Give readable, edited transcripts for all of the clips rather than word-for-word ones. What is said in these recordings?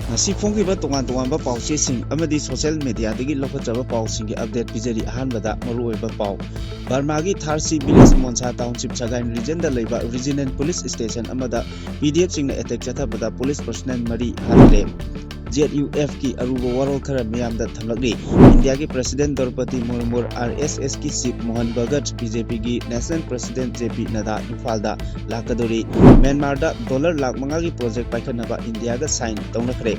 Ngasi phongkiba tongan-tonganba pausising amadi social media dagi lokhochaba pausinggi update pijari ahanbada maruoiba pau. Burmagi Tharsi Village Monsa Township Chagain region da leiba regional police station amada PDF singna attack chathabada police personnel mari hanre. ZUF ki aruba warol khara miyamda thamlakli India ki President Draupadi Murmu RSS ki chief Mohan Bhagat BJP ki National President JP Nada Infalda lakadori Myanmar da dollar lakh manga ki project paikhanaba India ga sign tawnakhre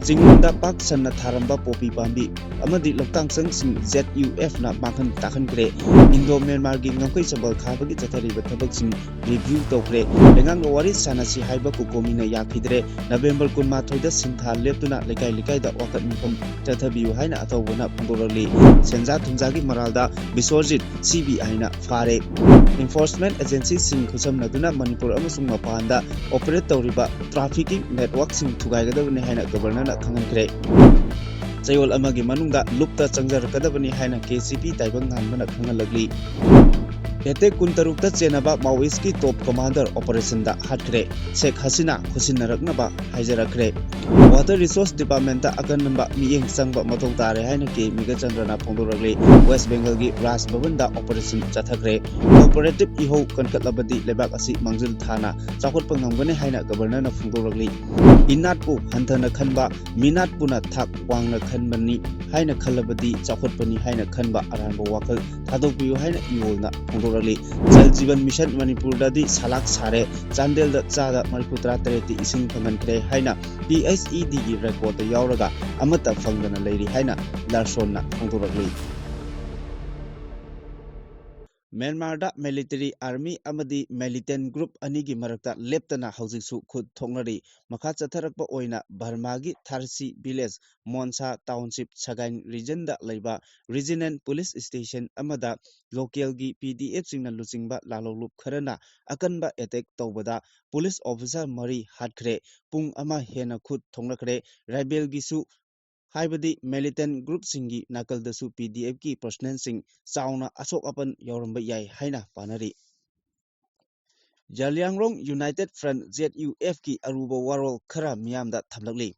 Jingda Pak Sanna Tharamba Popi Pambi amadi Loktang Sang Sing ZUF na makhan takhan kre Indo Myanmar gi ngangkai chambal khabagi chathariba thabak sing review tawkre lengang wari sanasi haiba ku komina yakhidre November 18 da sintha leptuna lekai da wakat mifam chathabiu haina atawbona pungorali senja thunjagi maralda Biswajit CBI na fare Enforcement Agency sing khusam naduna Manipur amasung mapanda operate tawriba trafficking network sing thugaigadabne haina governor na khangankre Chayol amagi manungda lupta changjarakadabani haina KCP taibang nganbana khangalagli Ete kuntarukta chenaba Maoist ki top commander operation da hatkre Sheikh Hasina khusinnaraknaba haijarakre Water Resource Department da akanamba miyeng sangba mathau tare haina ke miga chandrana phongdoragli West Bengal gi Raj Bhavan da operation chathakre Cooperative iho kankatlabadi lebak asi mangjil thana chakotpa ngamgane haina governor na phongdoragli Inatpu hanthana khanba Minatpuna thak wangna khanbani haina khalabadi chakotpani haina khanba aranba wakal thadokpiu haina iolna phongdoragli Jal Jeevan Mission Manipur dadi salak sare Chandel da chada Maripura tareti ising phangankre haina PSED gi record da yauraga amata phangdana leiri haina Larson na phongdoragli Myanmar da military army amadi militant group anigi marakta leptana haujiksu khud thongnari makha chatharakpa oina Burma gi Tharsi Village Monsa Township Chagain region da leiba regional police station amada local gi PDF singna luchingba lalolup kharana akanba attack tawbada police officer mari hatkre pung ama hena khud thongnakre rebel gi su haibadi militant group singi nakaldasu PDF ki personnel sing chauna asok apan yauramba yai haina panari Jaliangrong United Front ZUF ki aruba warol khara miyamda thamlakli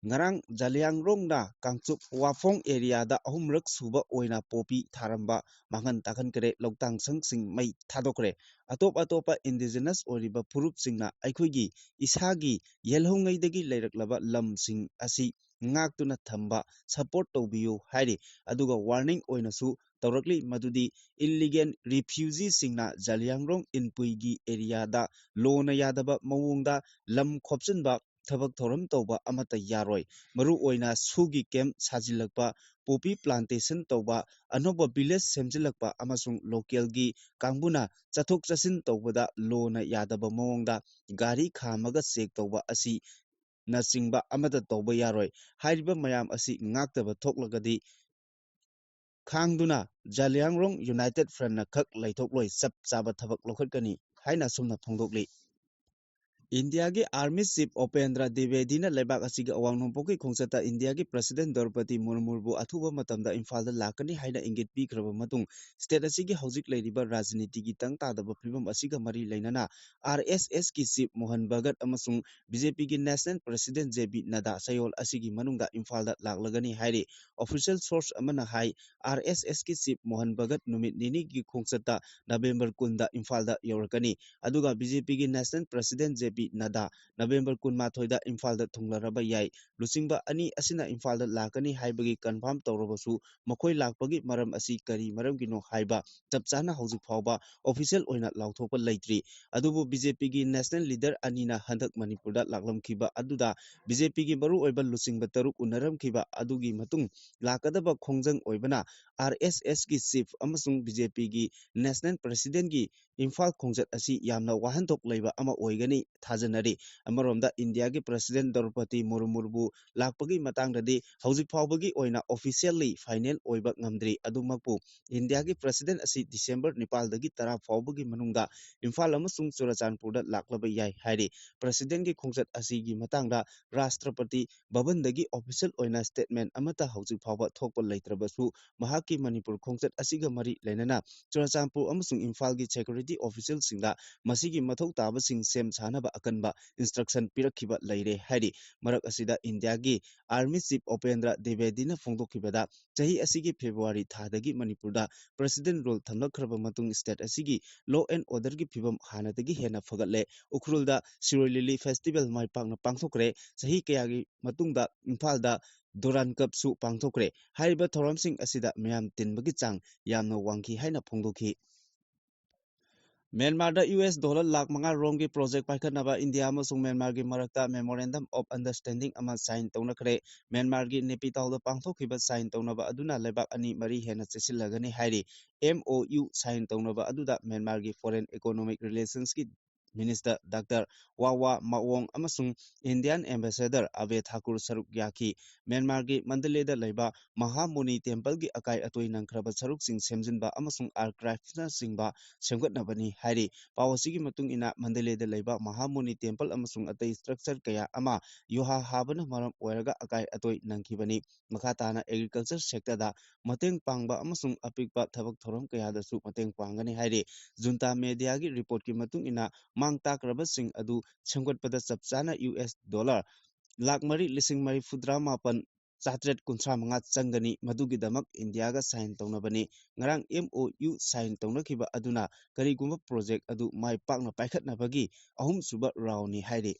ngarang Jaliangrong na Kangchup Wafong area da ahumrak suba oina popi tharamba mangan takhan kare Loktang Sang sing mai thadokre atopa indigenous oriba purup singna aikhoigi isagi yelhongai dagi leiraklaba lam sing asi ngaktuna thamba support tawbiyu hairi aduga warning oinasu tawrakli madudi illegal refugee singna Jaliangrong inpuigi area da lona yadaba mawongda lam khopchinba thabak thoram tawba amata yaroi maru oina sugi camp sajilakpa popi plantation tawba anoba village semjilakpa amasung local gi kangbuna chathok chasin tawbada lona yadaba mawongda gari khamaga check tawba asi nachingba amata tawba yaroi hairiba mayam asi ngaktaba thoklagadi khangduna Jaliangrong United Front na khak laithokloi chap chaba thabak lokhatkani haina sumna phongdokli India ki Army Chief Upendra Dwivedi na lebak asiga awangnompoki khongchata India ki President Draupadi Murmu bu athuba matamda Imphal da lakani haina ingit pikraba matung state asigi hojik leiriba rajniti gi tang tadaba phibam asiga mari leinana RSS ki Chief Mohan Bhagat amasung BJP ki National President JP Nada Sayol asigi manungda Imphal da laklagani hairi official source amana hai RSS ki Chief Mohan Bhagat numit nini gi khongchata November 10 da Imphal da yorakani aduga BJP ki National President JP Nada November 18 da Imphal da thunglaraba yai luchingba ani asina Imphal da lakani haibagi confirm tawrabasu makhoi lakpagi maram asi kari maramgino haiba chapchana hojik phawba official oina lauthokpa leitri adubu BJP gi national leader anina handak Manipur da laklamkhiba aduda BJP gi baru oiba luchingba taruk unaramkhiba adugi matung lakadaba khongjang oibana RSS ki chief amasung BJP gi national president gi Imphal khongjat asi yamna wahanthok leiba ama oigani thajanari amaromda India ki President Draupadi Murmu bu lakpagi matangdadi hojik phawbagi oina officially final oiba ngamdri adumakpu India ki President asi December 9 dagi 10 phawbagi manungda Imphal amasung Churachandpur da laklaba yai hairi President gi khongjat asi gi matangda Rashtrapati Bhavan dagi official oina statement amata hojik phawba thokpa leitrabasu mahaki Manipur khongjat asiga mari leinana Churachandpur amasung Imphal gi security official singda masigi mathau taba sing sem chanaba akanba instruction pirakhiba leire hairi marak asida India gi Army Chief Upendra Dwivedi na phongdokhibada chahi asigi February thadagi Manipurda President role thamlakhraba matung state asigi law and order gi phibam hanadagi hena phagatle Ukhrulda Siroi Lily Festival mai pangna pangthokre chahi kayagi matungda Imphal Duran Cup su pangthokre haiba thoramsing asida mayam tinbagi chang yamna wangki haina phongdokhi Myanmar da US dollar lakh manga romgi project paikhatnaba India amasung Myanmar gi marakta memorandum of understanding ama sign tawnakhre Myanmar gi Naypyidaw da pangthokhiba sign tawnaba aduna lebak ani mari hena chesilagani hairi MOU sign tawnaba aduda Myanmar gi foreign economic relations gi Minister Dr. Wawa Mawong amasung Indian Ambassador Ave Thakur Saruk Yaki Myanmar gi Mandalay da laiba Mahamuni Temple gi akai atoi nangkraba saruk sing semjinba amasung archives na singba semgatnabani hairi pawasi gi matung ina Mandalay da laiba Mahamuni Temple amasung atai structure kaya ama yoha habana maram oiraga akai atoi nangkhibani makhatana agriculture sector da mateng pangba amasung apikpa thabak thoram kaya da su mateng pangani hairi junta media gi report ki matung ina mang takraba sing adu semgatpada chapchana US dollar lakh mari lising mari fudra mapan chatret kunthra manga changani madugi damak India ga sign tawnabani ngarang MOU sign tawnakhiba aduna karigumba project adu mai pakna paikhatnabagi ahum suba rauni hairi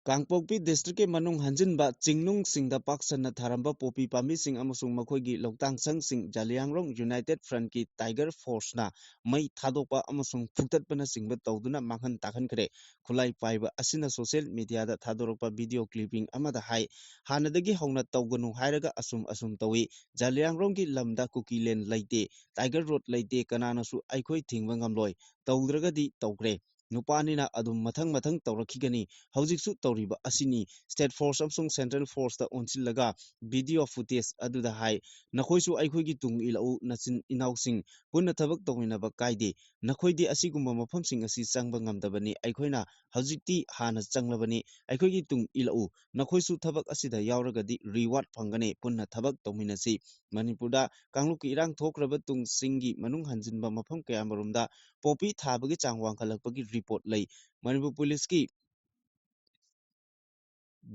Kangpokpi district ke manung hanjinba chingnung singda paksanna tharamba popi pami sing amasung makhoigi loktang sang sing Jaliangrong United Front ki Tiger Force na mai thadokpa amasung phuktatpana singba tawduna manghan takhankhre khulai paiba asina social media da thadorokpa video clipping amada hai hanadagi hauna tawganu hairaga asum tawi Jaliangrong ki lamda kukilen laite Tiger Road laite kanana su aikhoi thingba ngamloi tawdragadi tawkre Nupanina adum mathang tawrakhigani haujiksu tawriba asini state force amsung central force da onsillaga video footage aduda hai nakhoisu aikhoigi tung ilau nachin inausing punna thabak tawinaba kaide nakhoidi asigumba maphamsing asi changba ngamdabani aikhoina haujikti hana changlabani aikhoigi tung ilau nakhoisu thabak asida yauragadi reward phangane punna thabak tawminasi Manipurda kanglukki irang thokraba tung singi manung hanjinba mapham kayamarumda popi thabagi changwang khalakpagi report lay Manipur police ki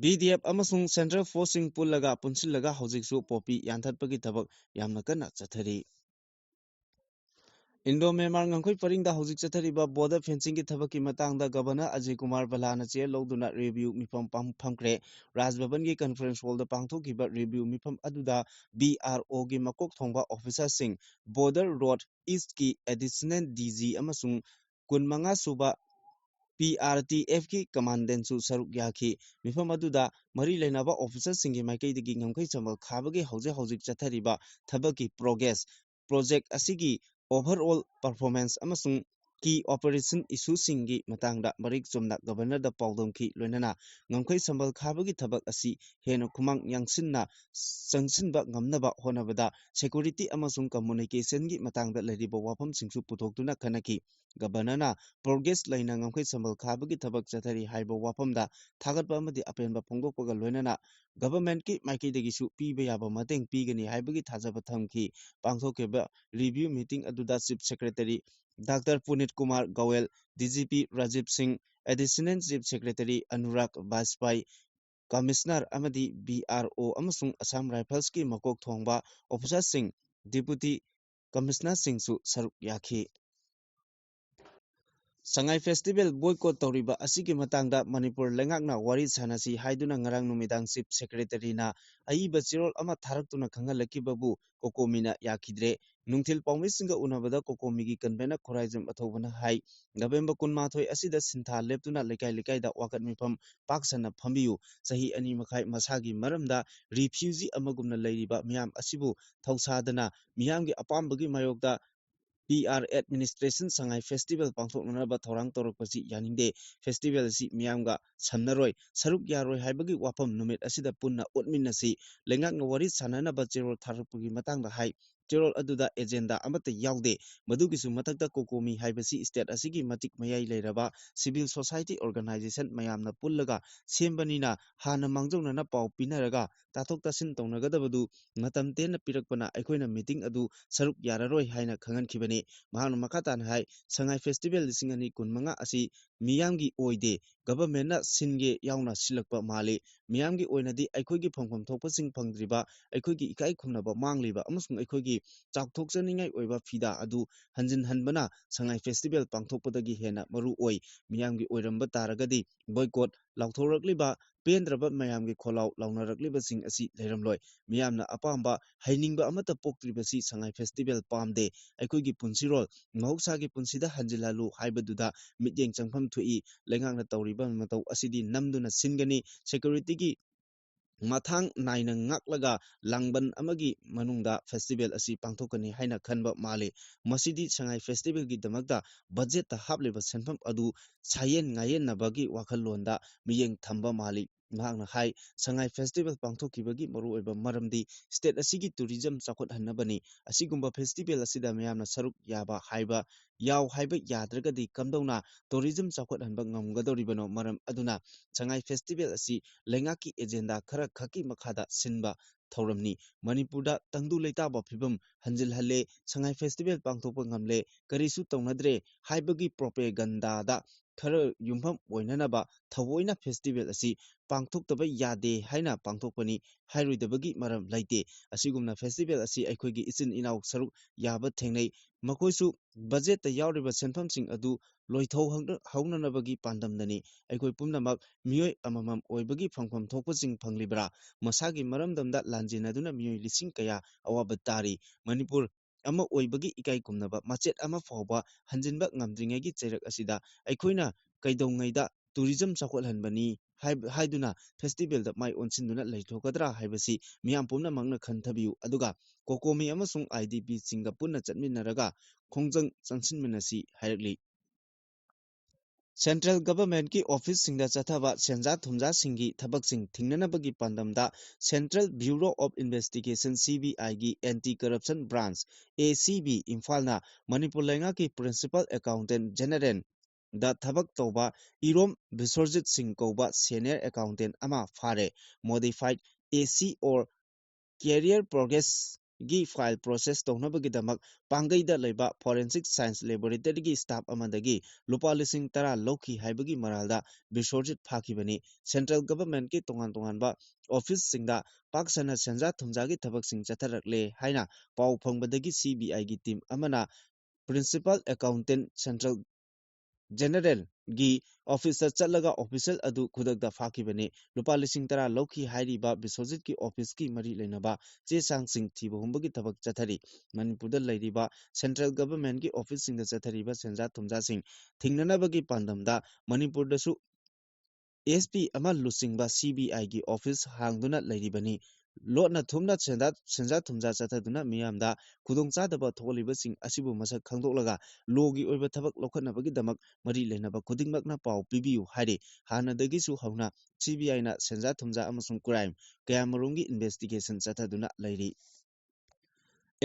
BDF amasung Central Forcing pullaga punsillaga hojiksu popi yanthatpagi thabak yamna kana chathari Indo-Myanmar ngangkhoi paringda hojik chathariba border fencing ki thabaki matangda Governor Ajay Kumar Balana chair loduna review mifam phamkre Raj Bhavan gi conference hall da pangthokiba review mifam aduda BRO gi makok thongba officer sing Border Road East ki additional DG amasung kunmanga suba PRTF ki commandant su saruk yaki mifam aduda mari lainaba officer singi maikaidagi ngamkai chamal khabagi hojik chathariba thabaki progress project asigi overall performance amasung key operation issue singi matangda marik chumna governor da pawdom ki loinana ngamkai sambal khabagi thabak asi hena khumang yangsinna changsinba ngamnaba honabada security amasung communication gi matangda lariba wafam singsu putoktuna kanaki governor na progress laina ngamkai sambal khabagi thabak chathari haiba wafamda thagatba amadi apenba phongdokpaga loinana government ki maikaidagi su piba yaba mateng pigani haibagi thajaba thamki pangthokeba review meeting aduda chief secretary Dr. Punit Kumar Gowel, DGP Rajiv Singh, Additional Chief Secretary Anurag Bajpai, Commissioner Amadi BRO amasung Assam Rifles ki makok thongba Officer Singh, Deputy Commissioner Singh su saruk yaki. Sangai Festival boycott tawriba asigi matangda Manipur lengakna wari sanasi haiduna ngarang numidang Chief Secretary na aiba chirol ama tharaktuna khangalakibabu kokomina yakidre nungthil pawmisinga unabada kokomigi kanbena khoraijam athobana hai November 18 asida sintha leptuna lekai da wakat mifam paksana phambiu sahi ani makhai masagi maramda refugee amagumna leiriba miyam asibu thausadana miyamgi apambagi mayokda PR administration sangai festival pangthoknaba thorang torokpasi yaningde festival si miyamga samnaroi saruk yaroi haibagi wapam numit asida punna utminnasi lengakna wari sananaba cherol tharapagi matangda hai cherol aduda agenda amata yaude madugisu matakta kokomi haibasi state asigi matik mayai leiraba civil society organization mayamna pullaga sembanina hana mangjongna paw pinaraga tathok tasin tawnagadabadu matam tena pirakpana aikhoina meeting adu saruk yararoi haina khangan khibani mahanu makatan hai sangai festival lisingani kunmanga asi ꯃꯤꯌꯥꯝꯒꯤ ꯑꯣꯏꯗꯦ ꯒꯕꯔꯃꯦꯟꯠꯅ ꯁꯤꯟꯒꯦ ꯌꯥꯎꯅ ꯁꯤꯜꯂꯛꯄ ꯃꯥꯜꯂꯤ ꯃꯤꯌꯥꯝꯒꯤ ꯑꯣꯏꯅꯗꯤ ꯑꯩꯈꯣꯏꯒꯤ ꯐꯪꯐꯝ ꯊꯣꯛꯄꯁꯤꯡ ꯐꯪꯗ꯭ꯔꯤꯕ ꯑꯩꯈꯣꯏꯒꯤ ꯏꯀꯥꯏ ꯈꯨꯝꯅꯕ ꯃꯥꯡꯂꯤꯕ ꯑꯃꯁꯨꯡ ꯑꯩꯈꯣꯏꯒꯤ ꯆꯥꯎꯊꯣꯛꯆꯅꯤꯡꯉꯥꯏ ꯑꯣꯏꯕ ꯐꯤꯗꯥ ꯑꯗꯨ ꯍꯟꯖꯤꯟꯍꯟꯕꯅ ꯁꯉꯥꯏ ꯐꯦꯁꯇꯤꯚꯦꯜ ꯄꯥꯡꯊꯣꯛꯄꯗꯒꯤ ꯍꯦꯟꯅ ꯃꯔꯨ ꯑꯣꯏ ꯃꯤꯌꯥꯝꯒꯤ ꯑꯣꯏꯔꯝꯕ ꯇꯥꯔꯒꯗꯤ ꯕꯣꯏꯀꯣꯠ ꯂꯥꯎꯊꯣꯔꯛꯂꯤꯕ ꯄꯦꯟꯗ꯭ꯔꯕ ꯃꯌꯥꯝꯒꯤ ꯈꯣꯜꯂꯥꯎ ꯂꯥꯎꯅꯔꯛꯂꯤꯕꯁꯤꯡ ꯑꯁꯤ ꯂꯩꯔꯝꯂꯣꯏ ꯃꯤꯌꯥꯝꯅ ꯑꯄꯥꯝꯕ ꯍꯩꯅꯤꯡꯕ ꯑꯃꯠꯇ ꯄꯣꯛꯇ꯭ꯔꯤꯕꯁꯤ ꯁꯉꯥꯏ ꯐꯦꯁꯇꯤꯚꯦꯜ ꯄꯥꯝꯗꯦ ꯑꯩꯈꯣꯏꯒꯤ ꯄꯨꯟꯁꯤꯔꯣꯜ ꯃꯍꯧꯁꯥꯒꯤ ꯄꯨꯟꯁꯤꯗ ꯍꯟꯖꯤꯜꯍꯜꯂꯨ ꯍꯥꯏꯕꯗꯨꯗ ꯃꯤꯠꯌꯦꯡ ꯆꯪꯐꯝ ꯊꯣꯛꯏ ꯂꯩꯉꯥꯛꯅ ꯇꯧꯔꯤꯕ ꯃꯇꯧ ꯑꯁꯤꯗꯤ ꯅꯝꯗꯨꯅ ꯁꯤꯟꯒꯅꯤ ꯁꯦꯀ꯭ꯌꯨꯔꯤꯇꯤꯒꯤ ꯃꯊꯥꯡ ꯅꯥꯏꯅ ꯉꯥꯛꯂꯒ ꯂꯥꯡꯕꯟ ꯑꯃꯒꯤ ꯃꯅꯨꯡꯗ ꯐꯦꯁꯇꯤꯚꯦꯜ ꯑꯁꯤ ꯄꯥꯡꯊꯣꯛꯀꯅꯤ ꯍꯥꯏꯅ ꯈꯟꯕ ꯃꯥꯜꯂꯤ ꯃꯁꯤꯗꯤ ꯁꯉꯥꯏ ꯐꯦꯁꯇꯤꯚꯦꯜꯒꯤꯗꯃꯛꯇ ꯕꯖꯦꯠꯇ ꯍꯥꯞꯂꯤꯕ ꯁꯦꯟꯐꯝ ꯑꯗꯨ ꯁꯥꯌꯦꯟ ꯉꯥꯌꯦꯟꯅꯕꯒꯤ ꯋꯥꯈꯜꯂꯣꯟꯗ ꯃꯤꯠꯌꯦꯡ ꯊꯝꯕ ꯃꯥꯜꯂꯤ ꯃꯍꯥꯛꯅ ꯍꯥꯏ ꯁꯉꯥꯏ ꯐꯦꯁꯇꯤꯚꯦꯜ ꯄꯥꯡꯊꯣꯛꯈꯤꯕꯒꯤ ꯃꯔꯨꯑꯣꯏꯕ ꯃꯔꯝꯗꯤ ꯁ꯭ꯇꯦꯠ ꯑꯁꯤꯒꯤ ꯇꯨꯔꯤꯖꯝ ꯆꯥꯎꯈꯠꯍꯟꯅꯕꯅꯤ ꯑꯁꯤꯒꯨꯝꯕ ꯐꯦꯁꯇꯤꯚꯦꯜ ꯑꯁꯤꯗ ꯃꯤꯌꯥꯝꯅ ꯁꯔꯨꯛ ꯌꯥꯕ ꯍꯥꯏꯕ ꯌꯥꯎ ꯍꯥꯏꯕ ꯌꯥꯗ꯭ꯔꯒꯗꯤ ꯀꯝꯗꯧꯅ ꯇꯨꯔꯤꯖꯝ ꯆꯥꯎꯈꯠꯍꯟꯕ ꯉꯝꯒꯗꯧꯔꯤꯕꯅꯣ ꯃꯔꯝ ꯑꯗꯨꯅ ꯁꯉꯥꯏ ꯐꯦꯁꯇꯤꯚꯦꯜ ꯑꯁꯤ ꯂꯩꯉꯥꯛꯀꯤ ꯑꯦꯖꯦꯟꯗꯥ ꯈꯔ ꯈꯛꯀꯤ ꯃꯈꯥꯗ ꯁꯤꯟꯕ ꯊꯧꯔꯝꯅꯤ ꯃꯅꯤꯄꯨꯔꯗ ꯇꯪꯗꯨ ꯂꯩꯇꯥꯕ ꯐꯤꯕꯝ ꯍꯟꯖꯤꯜꯍꯜꯂꯦ ꯁꯉꯥꯏ ꯐꯦꯁꯇꯤꯚꯦꯜ ꯄꯥꯡꯊꯣꯛꯄ ꯉꯝꯂꯦ ꯀꯔꯤꯁꯨ ꯇꯧꯅꯗ꯭ꯔꯦ ꯍꯥꯏꯕꯒꯤ ꯄ꯭ꯔꯣꯄꯦꯒꯟꯗꯥꯗ ꯈꯔ ꯌꯨꯝꯐꯝ ꯑꯣꯏꯅꯅꯕ ꯊꯑꯣꯏꯅ ꯐꯦꯁꯇꯤꯚꯦꯜ ꯑꯁꯤ ꯄꯥꯡꯊꯣꯛꯇꯕ ꯌꯥꯗꯦ ꯍꯥꯏꯅ ꯄꯥꯡꯊꯣꯛꯄꯅꯤ ꯍꯥꯏꯔꯣꯏꯗꯕꯒꯤ ꯃꯔꯝ ꯂꯩꯇꯦ ꯑꯁꯤꯒꯨꯝꯅ ꯐꯦꯁꯇꯤꯚꯦꯜ ꯑꯁꯤ ꯑꯩꯈꯣꯏꯒꯤ ꯏꯆꯤꯟ ꯏꯅꯥꯎ ꯁꯔꯨꯛ ꯌꯥꯕ ꯊꯦꯡꯅꯩ ꯃꯈꯣꯏꯁꯨ ꯕꯖꯦꯠꯇ ꯌꯥꯎꯔꯤꯕ ꯁꯦꯟꯐꯝꯁꯤꯡ ꯑꯗꯨ ꯂꯣꯏꯊꯣꯛꯍꯧꯅꯅꯕꯒꯤ ꯄꯥꯟꯗꯝꯗꯅꯤ ꯑꯩꯈꯣꯏ ꯄꯨꯝꯅꯃꯛ ꯃꯤꯑꯣꯏ ꯑꯃꯃꯝ ꯑꯣꯏꯕꯒꯤ ꯐꯪꯐꯝ ꯊꯣꯛꯄꯁꯤꯡ ꯐꯪꯂꯤꯕ꯭ꯔꯥ ꯃꯁꯥꯒꯤ ꯃꯔꯝꯗꯝꯗ ꯂꯥꯟꯖꯦꯟꯅꯗꯨꯅ ꯃꯤꯑꯣꯏ ꯂꯤꯁꯤꯡ ꯀꯌꯥ ꯑꯋꯥꯕ ꯇꯥꯔꯤ ꯃꯅꯤꯄꯨꯔ ꯑꯃ ꯑꯣꯏꯕꯒꯤ ꯏꯀꯥꯏ ꯈꯨꯝꯅꯕ ꯃꯆꯦꯠ ꯑꯃ ꯐꯥꯎꯕ ꯍꯟꯖꯤꯟꯕ ꯉꯝꯗ꯭ꯔꯤꯉꯩꯒꯤ ꯆꯩꯔꯛ ꯑꯁꯤꯗ ꯑꯩꯈꯣꯏꯅ ꯀꯩꯗꯧꯉꯩꯗ ꯇꯨꯔꯤꯖꯝ ꯆꯥꯎꯈꯠꯍꯟꯕꯅꯤ ꯍꯥꯏꯗꯨꯅ ꯐꯦꯁꯇꯤꯚꯦꯜꯗ ꯃꯥꯏ ꯑꯣꯟꯁꯤꯟꯗꯨꯅ ꯂꯩꯊꯣꯛꯀꯗ꯭ꯔꯥ ꯍꯥꯏꯕꯁꯤ ꯃꯤꯌꯥꯝ ꯄꯨꯝꯅꯃꯛꯅ ꯈꯟꯊꯕꯤꯌꯨ ꯑꯗꯨꯒ ꯀꯣꯀꯣꯃꯤ ꯑꯃꯁꯨꯡ IDPꯁꯤꯡꯒ ꯄꯨꯟꯅ ꯆꯠꯃꯤꯟꯅꯔꯒ ꯈꯣꯡꯖꯪ ꯆꯪꯁꯤꯟꯃꯤꯟꯅꯁꯤ ꯍꯥꯏꯔꯛꯂꯤ ꯁꯦꯟꯇ꯭ꯔꯦꯜ ꯒꯚꯔꯟꯃꯦꯟꯠꯀꯤ ꯑꯣꯐꯤꯁꯁꯤꯡꯗ ꯆꯠꯊꯕ ꯁꯦꯟꯖꯥ ꯊꯨꯝꯖꯥꯁꯤꯡꯒꯤ ꯊꯕꯛꯁꯤꯡ ꯊꯤꯡꯅꯅꯕꯒꯤ ꯄꯥꯟꯗꯝꯗ ꯁꯦꯟꯇ꯭ꯔꯦꯜ ꯕ꯭ꯌꯨꯔꯣ ꯑꯣꯐ ꯏꯟꯚꯦꯁꯇꯤꯒꯦꯁꯟ CBIꯒꯤ ꯑꯦꯟꯇꯤ ꯀꯔꯞꯁꯟ ꯕ꯭ꯔꯥꯟꯆ ACB ꯏꯝꯐꯥꯜꯅ ꯃꯅꯤꯄꯨꯔ ꯂꯩꯉꯥꯛꯀꯤ ꯄ꯭ꯔꯤꯟꯁꯤꯄꯜ ꯑꯦꯀꯥꯎꯟꯇꯦꯟꯠ ꯖꯦꯅꯔꯦꯜ ꯗ ꯊꯕꯛ ꯇꯧꯕ ꯏꯔꯣꯝ ꯕꯤꯁ꯭ꯋꯔꯖꯤꯠ ꯁꯤꯡ ꯀꯧꯕ ꯁꯦꯅꯤꯌꯔ ꯑꯦꯀꯥꯎꯟꯇꯦꯟꯠ ꯑꯃ ꯐꯥꯔꯦ ꯃꯣꯗꯤꯐꯥꯏꯗ AC ꯑꯣꯔ ꯀꯦꯔꯤꯌꯔ ꯄ꯭ꯔꯣꯒ꯭ꯔꯦꯁꯒꯤ ꯐꯥꯏꯜ ꯄ꯭ꯔꯣꯁꯦꯁ ꯇꯧꯅꯕꯒꯤꯗꯃꯛ ꯄꯥꯡꯒꯩꯗ ꯂꯩꯕ ꯐꯣꯔꯦꯟꯁꯤꯛ ꯁꯥꯏꯟꯁ ꯂꯦꯕꯣꯔꯦꯇꯔꯤꯒꯤ ꯁ꯭ꯇꯥꯐ ꯑꯃꯗꯒꯤ ꯂꯨꯄꯥ 10,000 ꯂꯧꯈꯤ ꯍꯥꯏꯕꯒꯤ ꯃꯔꯥꯜꯗ ꯕꯤꯁ꯭ꯋꯔꯖꯤꯠ ꯐꯥꯈꯤꯕꯅꯤ ꯁꯦꯟꯇ꯭ꯔꯦꯜ ꯒꯚꯔꯟꯃꯦꯟꯠꯀꯤ ꯇꯣꯉꯥꯟ-ꯇꯣꯉꯥꯟꯕ ꯑꯣꯐꯤꯁꯁꯤꯡꯗ ꯄꯥꯛ ꯁꯟꯅ ꯁꯦꯟꯖꯥ ꯊꯨꯝꯖꯥꯒꯤ ꯊꯕꯛꯁꯤꯡ ꯆꯠꯊꯔꯛꯂꯦ ꯍꯥꯏꯅ ꯄꯥꯎ ꯐꯪꯕꯗꯒꯤ CBIꯒꯤ ꯇꯤꯝ ꯑꯃꯅ ꯄ꯭ꯔꯤꯟꯁꯤꯄꯜ ꯑꯦꯀꯥꯎꯟꯇꯦꯟꯠ ꯁꯦꯟꯇ꯭ꯔꯦꯜ ꯖꯦꯅꯔꯦꯜꯒꯤ ꯑꯣꯐꯤꯁꯇ ꯆꯠꯂꯒ ꯑꯣꯐꯤꯁꯤꯌꯦꯜ ꯑꯗꯨ ꯈꯨꯗꯛꯇ ꯐꯥꯈꯤꯕꯅꯤ ꯂꯨꯄꯥ 10,000 ꯂꯧꯈꯤ ꯍꯥꯏꯔꯤꯕ ꯕꯤꯁ꯭ꯋꯔꯖꯤꯠꯀꯤ ꯑꯣꯐꯤꯁꯀꯤ ꯃꯔꯤ ꯂꯩꯅꯕ ꯆꯦ ꯆꯥꯡꯁꯤꯡ ꯊꯤꯕ ꯍꯨꯝꯕꯒꯤ ꯊꯕꯛ ꯆꯠꯊꯔꯤ ꯃꯅꯤꯄꯨꯔꯗ ꯂꯩꯔꯤꯕ ꯁꯦꯟꯇ꯭ꯔꯦꯜ ꯒꯚꯔꯟꯃꯦꯟꯠꯀꯤ ꯑꯣꯐꯤꯁꯁꯤꯡꯗ ꯆꯠꯊꯔꯤꯕ ꯁꯦꯟꯖꯥ ꯊꯨꯝꯖꯥꯁꯤꯡ ꯊꯤꯡꯅꯅꯕꯒꯤ ꯄꯥꯟꯗꯝꯗ ꯃꯅꯤꯄꯨꯔꯗꯁꯨ SP ꯑꯃ ꯂꯨꯆꯤꯡꯕ CBIꯒꯤ ꯑꯣꯐꯤꯁ ꯍꯥꯡꯗꯨꯅ ꯂꯩꯔꯤꯕꯅꯤ ꯂꯣꯠꯅ ꯊꯨꯝꯅ ꯁꯦꯟꯖꯥ ꯊꯨꯝꯖꯥ ꯆꯠꯊꯗꯨꯅ ꯃꯤꯌꯥꯝꯗ ꯈꯨꯗꯣꯡꯆꯥꯗꯕ ꯊꯣꯛꯍꯜꯂꯤꯕꯁꯤꯡ ꯑꯁꯤꯕꯨ ꯃꯁꯛ ꯈꯪꯗꯣꯛꯂꯒ ꯂꯣꯒꯤ ꯑꯣꯏꯕ ꯊꯕꯛ ꯂꯧꯈꯠꯅꯕꯒꯤꯗꯃꯛ ꯃꯔꯤ ꯂꯩꯅꯕ ꯈꯨꯗꯤꯡꯃꯛꯅ ꯄꯥꯎ ꯄꯤꯕꯤꯌꯨ ꯍꯥꯏꯔꯤ ꯍꯥꯟꯅꯗꯒꯤꯁꯨ ꯍꯧꯅ CBIꯅ ꯁꯦꯟꯖꯥ ꯊꯨꯝꯖꯥ ꯑꯃꯁꯨꯡ ꯀ꯭ꯔꯥꯏꯝ ꯀꯌꯥꯃꯔꯨꯝꯒꯤ ꯏꯟꯚꯦꯁꯇꯤꯒꯦꯁꯟ ꯆꯠꯊꯗꯨꯅ ꯂꯩꯔꯤ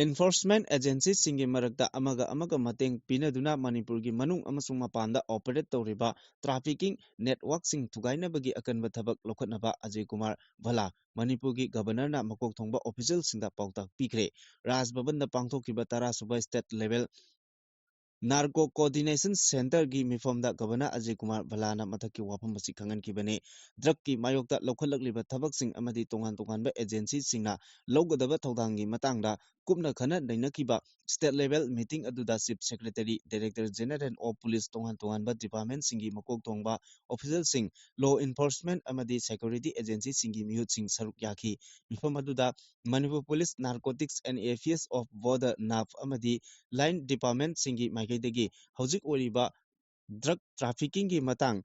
ꯏꯟꯐꯣꯔꯁꯃꯦꯟꯠ ꯑꯦꯖꯦꯟꯁꯤꯁꯤꯡꯒꯤ ꯃꯔꯛꯇ ꯑꯃꯒ ꯃꯇꯦꯡ ꯄꯤꯅꯗꯨꯅ ꯃꯅꯤꯄꯨꯔꯒꯤ ꯃꯅꯨꯡ ꯑꯃꯁꯨꯡ ꯃꯄꯥꯟꯗ ꯑꯣꯄꯔꯦꯠ ꯇꯧꯔꯤꯕ ꯇ꯭ꯔꯥꯐꯤꯀꯤꯡ ꯅꯦꯠꯋꯥꯔꯛꯁꯤꯡ ꯊꯨꯒꯥꯏꯅꯕꯒꯤ ꯑꯀꯟꯕ ꯊꯕꯛ ꯂꯧꯈꯠꯅꯕ ꯑꯖय ꯀꯨꯃꯥꯔ ꯚꯜꯂꯥ ꯃꯅꯤꯄꯨꯔꯒꯤ ꯒꯚꯔꯅꯔꯅ ꯃꯀꯣꯛ ꯊꯣꯡꯕ ꯑꯣꯐꯤꯁꯤꯌꯦꯜꯁꯤꯡꯗ ꯄꯥꯎꯇꯥꯛ ꯄꯤꯈ꯭ꯔꯦ ꯔꯥꯖ ꯚꯕꯟꯗ ꯄꯥꯡꯊꯣꯛꯈꯤꯕ 10ꯁꯨꯕ ꯁ꯭ꯇꯦꯠ ꯂꯦꯚꯦꯜ ꯅꯥꯔꯀꯣ ꯀꯣꯑꯣꯔꯗꯤꯅꯦꯁꯟ ꯁꯦꯟꯇꯔꯒꯤ ꯃꯤꯐꯝꯗ ꯒꯚꯔꯅꯔ ꯑꯖय ꯀꯨꯃꯥꯔ ꯚꯜꯂꯥꯅ ꯃꯊꯛꯀꯤ ꯋꯥꯐꯝ ꯑꯁꯤ ꯈꯪꯍꯟꯈꯤꯕꯅꯤ ꯗ꯭ꯔꯒꯀꯤ ꯃꯥꯌꯣꯛꯇ ꯂꯧꯈꯠꯂꯛꯂꯤꯕ ꯊꯕꯛꯁꯤꯡ ꯑꯃꯗꯤ ꯇꯣꯉꯥꯟ-ꯇꯣꯉꯥꯟꯕ ꯑꯦꯖꯦꯟꯁꯤꯁꯤꯡꯅ ꯂꯧꯒꯗꯕ ꯊꯧꯗꯥꯡꯒꯤ ꯃꯇꯥꯡꯗ ꯀꯨꯞꯅ ꯈꯟꯅ ꯅꯩꯅꯈꯤꯕ ꯁ꯭ꯇꯦꯠ ꯂꯦꯚꯦꯜ ꯃꯤꯇꯤꯡ ꯑꯗꯨꯗ chief secretary director general of police ꯇꯣꯉꯥꯟ-ꯇꯣꯉꯥꯟꯕ ꯗꯤꯄꯥꯔꯠꯃꯦꯟꯠꯁꯤꯡꯒꯤ ꯃꯀꯣꯛ ꯊꯣꯡꯕ ꯑꯣꯐꯤꯁꯤꯌꯦꯜꯁꯤꯡ ꯂꯣ ꯏꯟꯐꯣꯔꯁꯃꯦꯟꯠ ꯑꯃꯗꯤ ꯁꯦꯀ꯭ꯌꯨꯔꯤꯇꯤ ꯑꯦꯖꯦꯟꯁꯤꯁꯤꯡꯒꯤ ꯃꯤꯍꯨꯠꯁꯤꯡ ꯁꯔꯨꯛ ꯌꯥꯈꯤ ꯃꯤꯐꯝ ꯑꯗꯨꯗ Manipur police narcotics and affairs of border NAF ꯑꯃꯗꯤ ꯂꯥꯏꯟ ꯗꯤꯄꯥꯔꯠꯃꯦꯟꯠꯁꯤꯡꯒꯤ ꯃꯥꯏꯀꯩꯗꯒꯤ ꯍꯧꯖꯤꯛ ꯑꯣꯏꯔꯤꯕ ꯗ꯭ꯔꯒ ꯇ꯭ꯔꯥꯐꯤꯀꯤꯡꯒꯤ ꯃꯇꯥꯡ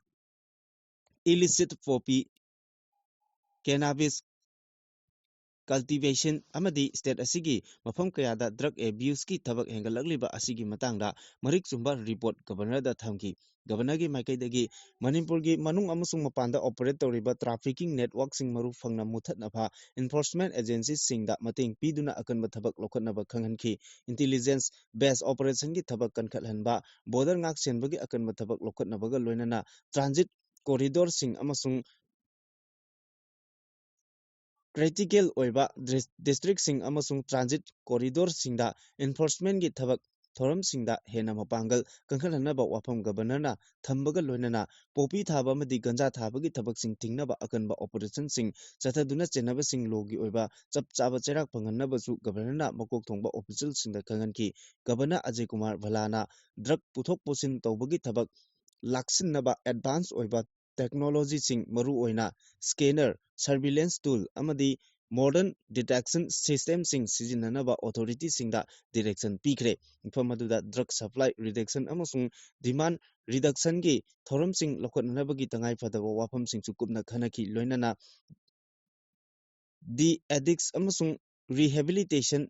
illicit poppy cannabis ꯀꯜꯇꯤꯚꯦꯁꯟ ꯑꯃꯗꯤ ꯁ꯭ꯇꯦꯠ ꯑꯁꯤꯒꯤ ꯃꯐꯝ ꯀꯌꯥꯗ ꯗ꯭ꯔꯒ ꯑꯦꯕ꯭ꯌꯨꯁꯀꯤ ꯊꯕꯛ ꯍꯦꯟꯒꯠꯂꯛꯂꯤꯕ ꯑꯁꯤꯒꯤ ꯃꯇꯥꯡꯗ ꯃꯔꯤꯛ ꯆꯨꯝꯕ ꯔꯤꯄꯣꯔꯠ ꯒꯚꯔꯅꯔꯗ ꯊꯝꯈꯤ ꯒꯚꯔꯅꯔꯒꯤ ꯃꯥꯏꯀꯩꯗꯒꯤ ꯃꯅꯤꯄꯨꯔꯒꯤ ꯃꯅꯨꯡ ꯑꯃꯁꯨꯡ ꯃꯄꯥꯟꯗ ꯑꯣꯄꯔꯦꯠ ꯇꯧꯔꯤꯕ ꯇ꯭ꯔꯥꯐꯤꯀꯤꯡ ꯅꯦꯠꯋꯥꯔꯛꯁꯤꯡ ꯃꯔꯨ ꯐꯪꯅ ꯃꯨꯠꯊꯠꯅꯕ ꯏꯟꯐꯣꯔꯁꯃꯦꯟꯠ ꯑꯦꯖꯦꯟꯁꯤꯁꯤꯡꯗ ꯃꯇꯦꯡ ꯄꯤꯗꯨꯅ ꯑꯀꯟꯕ ꯊꯕꯛ ꯂꯧꯈꯠꯅꯕ ꯈꯪꯍꯟꯈꯤ ꯏꯟꯇꯤꯂꯤꯖꯦꯟꯁ ꯕꯦꯖ ꯑꯣꯄꯔꯦꯁꯟꯒꯤ ꯊꯕꯛ ꯀꯟꯈꯠꯍꯟꯕ ꯕꯣꯔꯗꯔ ꯉꯥꯛ-ꯁꯦꯟꯕꯒꯤ ꯑꯀꯟꯕ ꯊꯕꯛ ꯂꯧꯈꯠꯅꯕꯒ ꯂꯣꯏꯅꯅ ꯇ꯭ꯔꯥꯟꯖꯤꯠ ꯀꯣꯔꯤꯗꯣꯔꯁꯤꯡ ꯑꯃꯁꯨꯡ ꯀ꯭ꯔꯤꯇꯤꯀꯦꯜ ꯑꯣꯏꯕ ꯗꯤꯁꯇ꯭ꯔꯤꯛꯁꯤꯡ ꯑꯃꯁꯨꯡ ꯇ꯭ꯔꯥꯟꯖꯤꯠ ꯀꯣꯔꯤꯗꯣꯔꯁꯤꯡꯗ ꯏꯟꯐꯣꯔꯁꯃꯦꯟꯠꯀꯤ ꯊꯕꯛ ꯊꯧꯔꯝꯁꯤꯡꯗ ꯍꯦꯟꯅ ꯃꯄꯥꯡꯒꯜ ꯀꯟꯈꯠꯍꯟꯅꯕ ꯋꯥꯐꯝ ꯒꯕꯔꯅꯔꯅ ꯊꯝꯕꯒ ꯂꯣꯏꯅꯅ ꯄꯣꯄꯤ ꯊꯥꯕ ꯑꯃꯗꯤ ꯒꯟꯖꯥ ꯊꯥꯕꯒꯤ ꯊꯕꯛꯁꯤꯡ ꯊꯤꯡꯅꯕ ꯑꯀꯟꯕ ꯑꯣꯄꯔꯦꯁꯟꯁꯤꯡ ꯆꯠꯊꯗꯨꯅ ꯆꯦꯟꯅꯕꯁꯤꯡ ꯂꯣꯒꯤ ꯑꯣꯏꯕ ꯆꯞ ꯆꯥꯕ ꯆꯩꯔꯥꯛ ꯐꯪꯍꯟꯅꯕꯁꯨ ꯒꯕꯔꯅꯔꯅ ꯃꯀꯣꯛ ꯊꯣꯡꯕ ꯑꯣꯐꯤꯁꯤꯌꯦꯜꯁꯤꯡꯗ ꯈꯪꯍꯟꯈꯤ ꯒꯕꯔꯅꯔ ꯑꯖय ꯀꯨꯃꯥꯔ ꯚꯜꯂꯥꯅ ꯗ꯭ꯔꯒ ꯄꯨꯊꯣꯛ ꯄꯨꯁꯤꯟ ꯇꯧꯕꯒꯤ ꯊꯕꯛ ꯂꯥꯛꯁꯤꯟꯅꯕ ꯑꯦꯗꯚꯥꯟꯁ ꯑꯣꯏꯕ ꯇꯦꯛꯅꯣꯂꯣꯖꯤꯁꯤꯡ ꯃꯔꯨꯑꯣꯏꯅ ꯁ꯭ꯀꯦꯅꯔ ꯁꯔꯚꯤꯂꯦꯟꯁ ꯇꯨꯜ ꯑꯃꯗꯤ ꯃꯣꯗꯔꯟ ꯗꯤꯇꯦꯛꯁꯟ ꯁꯤꯁꯇꯦꯝꯁꯤꯡ ꯁꯤꯖꯤꯟꯅꯅꯕ ꯑꯣꯊꯣꯔꯤꯇꯤꯁꯤꯡꯗ ꯗꯤꯔꯦꯛꯁꯟ ꯄꯤꯈ꯭ꯔꯦ ꯃꯐꯝ ꯑꯗꯨꯗ ꯗ꯭ꯔꯒ ꯁꯄ꯭ꯂꯥꯏ ꯔꯤꯗꯛꯁꯟ ꯑꯃꯁꯨꯡ ꯗꯤꯃꯥꯟ ꯔꯤꯗꯛꯁꯟꯒꯤ ꯊꯧꯔꯝꯁꯤꯡ ꯂꯧꯈꯠꯅꯅꯕꯒꯤ ꯇꯉꯥꯏꯐꯗꯕ ꯋꯥꯐꯝꯁꯤꯡꯁꯨ ꯀꯨꯞꯅ ꯈꯟꯅꯈꯤ ꯂꯣꯏꯅꯅ ꯗꯤ ꯑꯦꯗꯤꯛꯁ ꯑꯃꯁꯨꯡ ꯔꯤꯍꯦꯕꯤꯂꯤꯇꯦꯁꯟ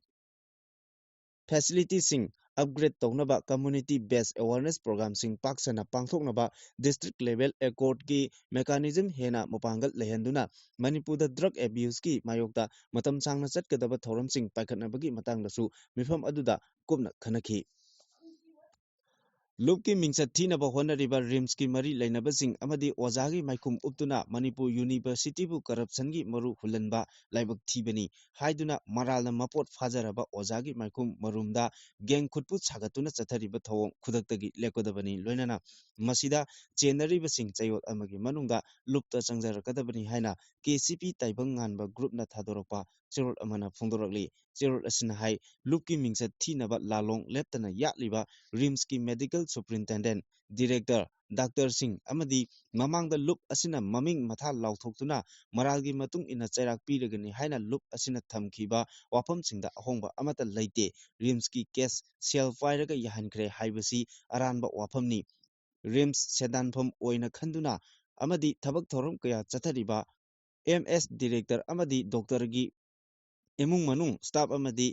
ꯐꯦꯁꯤꯂꯤꯇꯤꯁꯤꯡ ꯑꯞꯒ꯭ꯔꯦꯗ ꯇꯧꯅꯕ ꯀꯝꯃ꯭ꯌꯨꯅꯤꯇꯤ ꯕꯦꯁ ꯑꯦꯋꯥꯔꯅꯦꯁ ꯄ꯭ꯔꯣꯒ꯭ꯔꯥꯝꯁꯤꯡ ꯄꯥꯛ ꯁꯟꯅ ꯄꯥꯡꯊꯣꯛꯅꯕ ꯗꯤꯁꯇ꯭ꯔꯤꯛ ꯂꯦꯚꯦꯜ ꯑꯦꯀꯣꯔꯗꯀꯤ ꯃꯦꯀꯥꯅꯤꯖꯝ ꯍꯦꯟꯅ ꯃꯄꯥꯡꯒꯜ ꯂꯩꯍꯟꯗꯨꯅ ꯃꯅꯤꯄꯨꯔꯗ ꯗ꯭ꯔꯒ ꯑꯦꯕ꯭ꯌꯨꯁꯀꯤ ꯃꯥꯌꯣꯛꯇ ꯃꯇꯝ ꯁꯥꯡꯅ ꯆꯠꯀꯗꯕ ꯊꯧꯔꯝꯁꯤꯡ ꯄꯥꯏꯈꯠꯅꯕꯒꯤ ꯃꯇꯥꯡꯗꯁꯨ ꯃꯤꯐꯝ ꯑꯗꯨꯗ ꯀꯨꯞꯅ ꯈꯟꯅꯈꯤ ꯂꯨꯞꯀꯤ ꯃꯤꯡꯆꯠ ꯊꯤꯅꯕ ꯍꯣꯠꯅꯔꯤꯕ ꯔꯤꯝꯁꯀꯤ ꯃꯔꯤ ꯂꯩꯅꯕꯁꯤꯡ ꯑꯃꯗꯤ ꯑꯣꯖꯥꯒꯤ ꯃꯥꯏꯈꯨꯝ ꯎꯞꯇꯨꯅ ꯃꯅꯤꯄꯨꯔ ꯌꯨꯅꯤꯚꯔꯁꯤꯇꯤꯕꯨ ꯀꯔꯞꯁꯟꯒꯤ ꯃꯔꯨ ꯍꯨꯜꯍꯟꯕ ꯂꯥꯏꯕꯛ ꯊꯤꯕꯅꯤ ꯍꯥꯏꯗꯨꯅ ꯃꯔꯥꯜꯅ ꯃꯄꯣꯠ ꯐꯥꯖꯔꯕ ꯑꯣꯖꯥꯒꯤ ꯃꯥꯏꯈꯨꯝ ꯃꯔꯨꯝꯗ ꯒꯦꯡ ꯈꯨꯠꯄꯨ ꯁꯥꯒꯠꯇꯨꯅ ꯆꯠꯊꯔꯤꯕ ꯊꯧꯑꯣꯡ ꯈꯨꯗꯛꯇꯒꯤ ꯂꯦꯞꯀꯗꯕꯅꯤ ꯂꯣꯏꯅꯅ ꯃꯁꯤꯗ ꯆꯦꯟꯅꯔꯤꯕꯁꯤꯡ ꯆꯌꯣꯜ ꯑꯃꯒꯤ ꯃꯅꯨꯡꯗ ꯂꯨꯞꯇ ꯆꯪꯖꯔꯛꯀꯗꯕꯅꯤ ꯍꯥꯏꯅ ꯀꯦꯁꯤꯄꯤ ꯇꯥꯏꯕꯪ ꯉꯥꯟꯕ ꯒ꯭ꯔꯨꯞꯅ ꯊꯥꯗꯣꯔꯛꯄ ꯆꯦꯔꯣꯜ ꯑꯃꯅ ꯐꯣꯡꯗꯣꯔꯛꯂꯤ ꯆꯦꯔꯣꯜ ꯑꯁꯤꯅ ꯍꯥꯏ ꯂꯨꯞꯀꯤ ꯃꯤꯡꯆꯠ ꯊꯤꯅꯕ ꯂꯥꯂꯣꯡ ꯂꯦꯞꯇꯅ ꯌꯥꯠꯂꯤꯕ ꯔꯤꯝꯁꯀꯤ ꯃꯦꯗꯤꯀꯦꯜ ꯁꯨꯄ꯭ꯔꯤꯟꯇꯦꯟꯗꯦꯟꯠ ꯗꯤꯔꯦꯛꯇꯔ ꯗꯥꯛꯇꯔꯁꯤꯡ ꯑꯃꯗꯤ ꯃꯃꯥꯡꯗ ꯂꯨꯞ ꯑꯁꯤꯅ ꯃꯃꯤꯡ ꯃꯊꯥ ꯂꯥꯎꯊꯣꯛꯇꯨꯅ ꯃꯔꯥꯜꯒꯤ ꯃꯇꯨꯡ ꯏꯟꯅ ꯆꯩꯔꯥꯛ ꯄꯤꯔꯒꯅꯤ ꯍꯥꯏꯅ ꯂꯨꯞ ꯑꯁꯤꯅ ꯊꯝꯈꯤꯕ ꯋꯥꯐꯝꯁꯤꯡꯗ ꯑꯍꯣꯡꯕ ꯑꯃꯠꯇ ꯂꯩꯇꯦ ꯔꯤꯝꯁꯀꯤ ꯀꯦꯁ ꯁꯦꯜ ꯄꯥꯏꯔꯒ ꯌꯥꯍꯟꯈ꯭ꯔꯦ ꯍꯥꯏꯕꯁꯤ ꯑꯔꯥꯟꯕ ꯋꯥꯐꯝꯅꯤ ꯔꯤꯝꯁ ꯁꯦꯟꯗꯥꯟꯐꯝ ꯑꯣꯏꯅ ꯈꯟꯗꯨꯅ ꯑꯃꯗꯤ ꯊꯕꯛ ꯊꯧꯔꯝ ꯀꯌꯥ ꯆꯠꯊꯔꯤꯕ MS ꯗꯤꯔꯦꯛꯇꯔ ꯑꯃꯗꯤ ꯗꯣꯛꯇꯔꯒꯤ ꯏꯃꯨꯡ ꯃꯅꯨꯡ ꯁ꯭ꯇꯥꯐ ꯑꯃꯗꯤ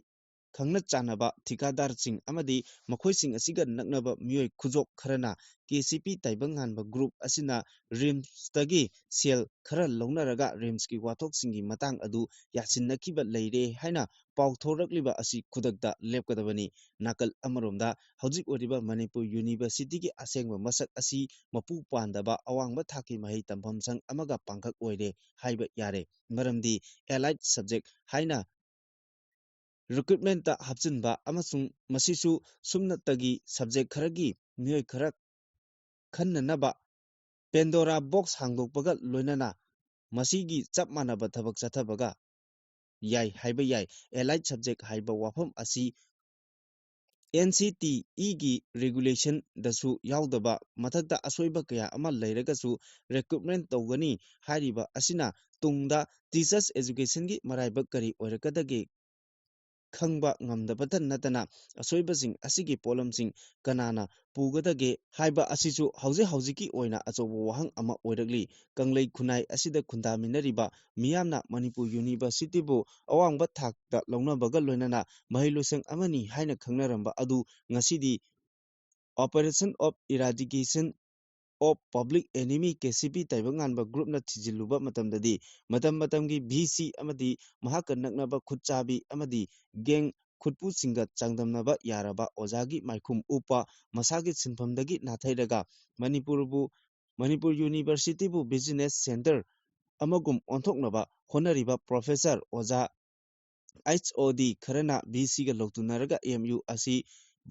ꯈꯪꯅ ꯆꯥꯟꯅꯕ ꯊꯤꯀꯥꯗꯥꯔꯁꯤꯡ ꯑꯃꯗꯤ ꯃꯈꯣꯏꯁꯤꯡ ꯑꯁꯤꯒ ꯅꯛꯅꯕ ꯃꯤꯑꯣꯏ ꯈꯨꯖꯣꯛ ꯈꯔꯅ ꯀꯦꯁꯤꯄꯤ ꯇꯥꯏꯕꯪ ꯉꯥꯟꯕ ꯒ꯭ꯔꯨꯞ ꯑꯁꯤꯅ ꯔꯤꯝꯁꯇꯒꯤ ꯁꯦꯜ ꯈꯔ ꯂꯧꯅꯔꯒ ꯔꯤꯝꯁꯀꯤ ꯋꯥꯊꯣꯛꯁꯤꯡꯒꯤ ꯃꯇꯥꯡ ꯑꯗꯨ ꯌꯥꯁꯤꯟꯅꯈꯤꯕ ꯂꯩꯔꯦ ꯍꯥꯏꯅ ꯄꯥꯎ ꯊꯣꯔꯛꯂꯤꯕ ꯑꯁꯤ ꯈꯨꯗꯛꯇ ꯂꯦꯞꯀꯗꯕꯅꯤ ꯅꯥꯀꯜ ꯑꯃꯔꯣꯝꯗ ꯍꯧꯖꯤꯛ ꯑꯣꯏꯔꯤꯕ ꯃꯅꯤꯄꯨꯔ ꯌꯨꯅꯤꯚꯔꯁꯤꯇꯤꯒꯤ ꯑꯁꯦꯡꯕ ꯃꯁꯛ ꯑꯁꯤ ꯃꯄꯨ ꯄꯥꯟꯗꯕ ꯑꯋꯥꯡꯕ ꯊꯥꯛꯀꯤ ꯃꯍꯩ ꯇꯝꯐꯝ ꯁꯪ ꯑꯃꯒ ꯄꯥꯡꯈꯛ ꯑꯣꯏꯔꯦ ꯍꯥꯏꯕ ꯌꯥꯔꯦ ꯃꯔꯝꯗꯤ ꯑꯦꯂꯥꯏꯠ ꯁꯕꯖꯦꯛ ꯍꯥꯏꯅ ꯔꯤꯀ꯭ꯔꯨꯠꯃꯦꯟꯇ ꯍꯥꯞꯆꯤꯟꯕ ꯑꯃꯁꯨꯡ ꯃꯁꯤꯁꯨ ꯁꯨꯞꯅꯇꯒꯤ ꯁꯕꯖꯦꯛ ꯈꯔꯒꯤ ꯃꯤꯑꯣꯏ ꯈꯔ ꯈꯟꯅꯅꯕ ꯄꯦꯟꯗꯣꯔꯥ ꯕꯣꯛꯁ ꯍꯥꯡꯗꯣꯛꯄꯒ ꯂꯣꯏꯅꯅ ꯃꯁꯤꯒꯤ ꯆꯞ ꯃꯥꯟꯅꯕ ꯊꯕꯛ ꯆꯠꯊꯕꯒ ꯌꯥꯏ ꯍꯥꯏꯕ ꯌꯥꯏ ꯑꯦꯂꯥꯏꯠ ꯁꯕꯖꯦꯛ ꯍꯥꯏꯕ ꯋꯥꯐꯝ ꯑꯁꯤ NCTEꯒꯤ ꯔꯦꯒꯨꯂꯦꯁꯟꯗꯁꯨ ꯌꯥꯎꯗꯕ ꯃꯊꯛꯇ ꯑꯁꯣꯏꯕ ꯀꯌꯥ ꯑꯃ ꯂꯩꯔꯒꯁꯨ ꯔꯤꯀ꯭ꯔꯨꯠꯃꯦꯟ ꯇꯧꯒꯅꯤ ꯍꯥꯏꯔꯤꯕ ꯑꯁꯤꯅ ꯇꯨꯡꯗ ꯇꯤꯆꯔꯁ ꯑꯦꯖꯨꯀꯦꯁꯟꯒꯤ ꯃꯔꯥꯏꯕꯛ ꯀꯔꯤ ꯑꯣꯏꯔꯛꯀꯗꯒꯦ ꯈꯪꯕ ꯉꯝꯗꯕꯇ ꯅꯠꯇꯅ ꯑꯁꯣꯏꯕꯁꯤꯡ ꯑꯁꯤꯒꯤ ꯄꯣꯠꯂꯝꯁꯤꯡ ꯀꯅꯥꯅ ꯄꯨꯒꯗꯒꯦ ꯍꯥꯏꯕ ꯑꯁꯤꯁꯨ ꯍꯧꯖꯤꯛꯀꯤ ꯑꯣꯏꯅ ꯑꯆꯧꯕ ꯋꯥꯍꯪ ꯑꯃ ꯑꯣꯏꯔꯛꯂꯤ ꯀꯪꯂꯩ ꯈꯨꯟꯅꯥꯏ ꯑꯁꯤꯗ ꯈꯨꯟꯗꯥꯃꯤꯟꯅꯔꯤꯕ ꯃꯤꯌꯥꯝꯅ ꯃꯅꯤꯄꯨꯔ ꯌꯨꯅꯤꯚꯔꯁꯤꯇꯤꯕꯨ ꯑꯋꯥꯡꯕ ꯊꯥꯛꯇ ꯂꯧꯅꯕꯒ ꯂꯣꯏꯅꯅ ꯃꯍꯩꯂꯣꯏꯁꯪ ꯑꯃꯅꯤ ꯍꯥꯏꯅ ꯈꯪꯅꯔꯝꯕ ꯑꯗꯨ ꯉꯁꯤꯗꯤ operation of eradication of public enemy KCP ꯇꯥꯏꯕꯪ ꯉꯥꯟꯕ ꯒ꯭ꯔꯨꯞꯅ ꯊꯤꯖꯤꯜꯂꯨꯕ ꯃꯇꯝꯗꯗꯤ ꯃꯇꯝꯒꯤ VC ꯑꯃꯗꯤ ꯃꯍꯥꯛꯀ ꯅꯛꯅꯕ ꯈꯨꯠꯆꯥꯕꯤ ꯑꯃꯗꯤ ꯒꯦꯡ ꯈꯨꯠꯄꯨꯁꯤꯡꯒ ꯆꯥꯡꯗꯝꯅꯕ ꯌꯥꯔꯕ ꯑꯣꯖꯥꯒꯤ ꯃꯥꯏꯈꯨꯝ ꯎꯞꯄ ꯃꯁꯥꯒꯤ ꯁꯤꯟꯐꯝꯗꯒꯤ ꯅꯥꯊꯩꯔꯒ ꯃꯅꯤꯄꯨꯔ ꯌꯨꯅꯤꯚꯔꯁꯤꯇꯤꯕꯨ ꯕꯤꯖꯤꯅꯦꯁ ꯁꯦꯟꯇꯔ ꯑꯃꯒꯨꯝ ꯑꯣꯟꯊꯣꯛꯅꯕ ꯍꯣꯠꯅꯔꯤꯕ ꯄ꯭ꯔꯣꯐꯦꯁꯔ ꯑꯣꯖꯥ HOD ꯈꯔꯅ VCꯒ ꯂꯧꯇꯨꯅꯔꯒ MU ꯑꯁꯤ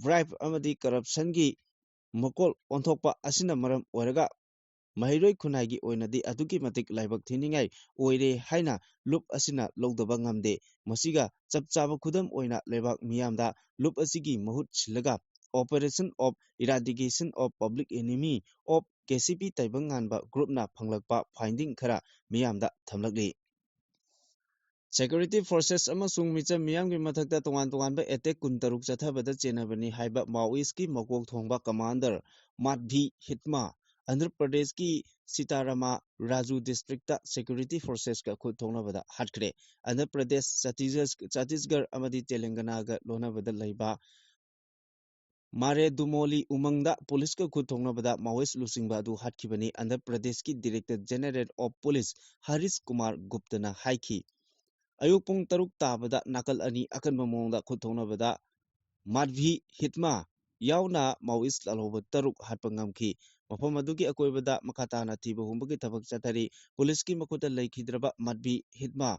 ꯕ꯭ꯔꯥꯏꯕ ꯑꯃꯗꯤ ꯀꯔꯞꯁꯟꯒꯤ ꯃꯀꯣꯜ ꯑꯣꯟꯊꯣꯛꯄ ꯑꯁꯤꯅ ꯃꯔꯝ ꯑꯣꯏꯔꯒ ꯃꯍꯩꯔꯣꯏ ꯈꯨꯟꯅꯥꯏꯒꯤ ꯑꯣꯏꯅꯗꯤ ꯑꯗꯨꯛꯀꯤ ꯃꯇꯤꯛ ꯂꯥꯏꯕꯛ ꯊꯤꯅꯤꯡꯉꯥꯏ ꯑꯣꯏꯔꯦ ꯍꯥꯏꯅ ꯂꯨꯞ ꯑꯁꯤꯅ ꯂꯧꯗꯕ ꯉꯝꯗꯦ ꯃꯁꯤꯒ ꯆꯞ ꯆꯥꯕ ꯈꯨꯗꯝ ꯑꯣꯏꯅ ꯂꯩꯕꯥꯛ ꯃꯤꯌꯥꯝꯗ ꯂꯨꯞ ꯑꯁꯤꯒꯤ ꯃꯍꯨꯠ ꯁꯤꯜꯂꯒ operation of eradication of public enemy of KCP ꯇꯥꯏꯕꯪ ꯉꯥꯟꯕ ꯒ꯭ꯔꯨꯞꯅ ꯐꯪꯂꯛꯄ ꯐꯥꯏꯟꯗꯤꯡ ꯈꯔ ꯃꯤꯌꯥꯝꯗ ꯊꯝꯂꯛꯂꯤ ꯁꯦꯀ꯭ꯌꯨꯔꯤꯇꯤ ꯐꯣꯔꯁꯦꯁ ꯑꯃꯁꯨꯡ ꯃꯤꯆꯝ ꯃꯤꯌꯥꯝꯒꯤ ꯃꯊꯛꯇ ꯇꯣꯉꯥꯟ-ꯇꯣꯉꯥꯟꯕ ꯑꯦꯇꯦꯛ 23 ꯆꯠꯊꯕꯗ ꯆꯦꯟꯅꯕꯅꯤ ꯍꯥꯏꯕ ꯃꯥꯑꯣꯏꯁꯠꯀꯤ ꯃꯀꯣꯛ ꯊꯣꯡꯕ ꯀꯃꯥꯟꯗꯔ ꯃꯥꯙꯚꯤ ꯍꯤꯠꯃꯥ ꯑꯟꯙ꯭ꯔ ꯄ꯭ꯔꯗꯦꯁꯀꯤ ꯁꯤꯇꯥꯔꯥꯃꯥ ꯔꯥꯖꯨ ꯗꯤꯁꯇ꯭ꯔꯤꯛꯇ ꯁꯦꯀ꯭ꯌꯨꯔꯤꯇꯤ ꯐꯣꯔꯁꯦꯁꯀ ꯈꯨꯠ ꯊꯣꯛꯅꯕꯗ ꯍꯥꯠꯈ꯭ꯔꯦ ꯑꯟꯙ꯭ꯔ ꯄ꯭ꯔꯗꯦꯁ ꯆꯠꯇꯤꯁꯒꯔ ꯑꯃꯗꯤ ꯇꯦꯂꯪꯒꯥꯅꯥꯒ ꯂꯣꯟꯅꯕꯗ ꯂꯩꯕ ꯃꯥꯔꯦꯗꯨꯃꯣꯂꯤ ꯎꯃꯪꯗ ꯄꯨꯂꯤꯁꯀ ꯈꯨꯠ ꯊꯣꯛꯅꯕꯗ ꯃꯥꯑꯣꯏꯁꯠ ꯂꯨꯆꯤꯡꯕ ꯑꯗꯨ ꯍꯥꯠꯈꯤꯕꯅꯤ ꯑꯟꯙ꯭ꯔ ꯄ꯭ꯔꯗꯦꯁꯀꯤ director general of police Harish Kumar ꯒꯨꯞꯇꯅ ꯍꯥꯏꯈꯤ ꯑꯌꯨꯛ ꯄꯨꯡ 6 ꯇꯥꯕꯗ ꯅꯥꯀꯜ ꯑꯅꯤ ꯑꯀꯟꯕ ꯃꯑꯣꯡꯗ ꯈꯨꯠ ꯊꯣꯛꯅꯕꯗ ꯃꯥꯙꯚꯤ ꯍꯤꯠꯃꯥ ꯌꯥꯎꯅ ꯃꯥꯑꯣꯏꯁꯠ ꯂꯥꯜꯍꯧꯕ 6 ꯍꯥꯠꯄ ꯉꯝꯈꯤ ꯃꯐꯝ ꯑꯗꯨꯒꯤ ꯑꯀꯣꯏꯕꯗ ꯃꯈꯥ ꯇꯥꯅ ꯊꯤꯕ ꯍꯨꯝꯕꯒꯤ ꯊꯕꯛ ꯆꯠꯊꯔꯤ ꯄꯨꯂꯤꯁꯀꯤ ꯃꯈꯨꯠꯇ ꯂꯩꯈꯤꯗ꯭ꯔꯕ ꯃꯥꯙꯚꯤ ꯍꯤꯠꯃꯥ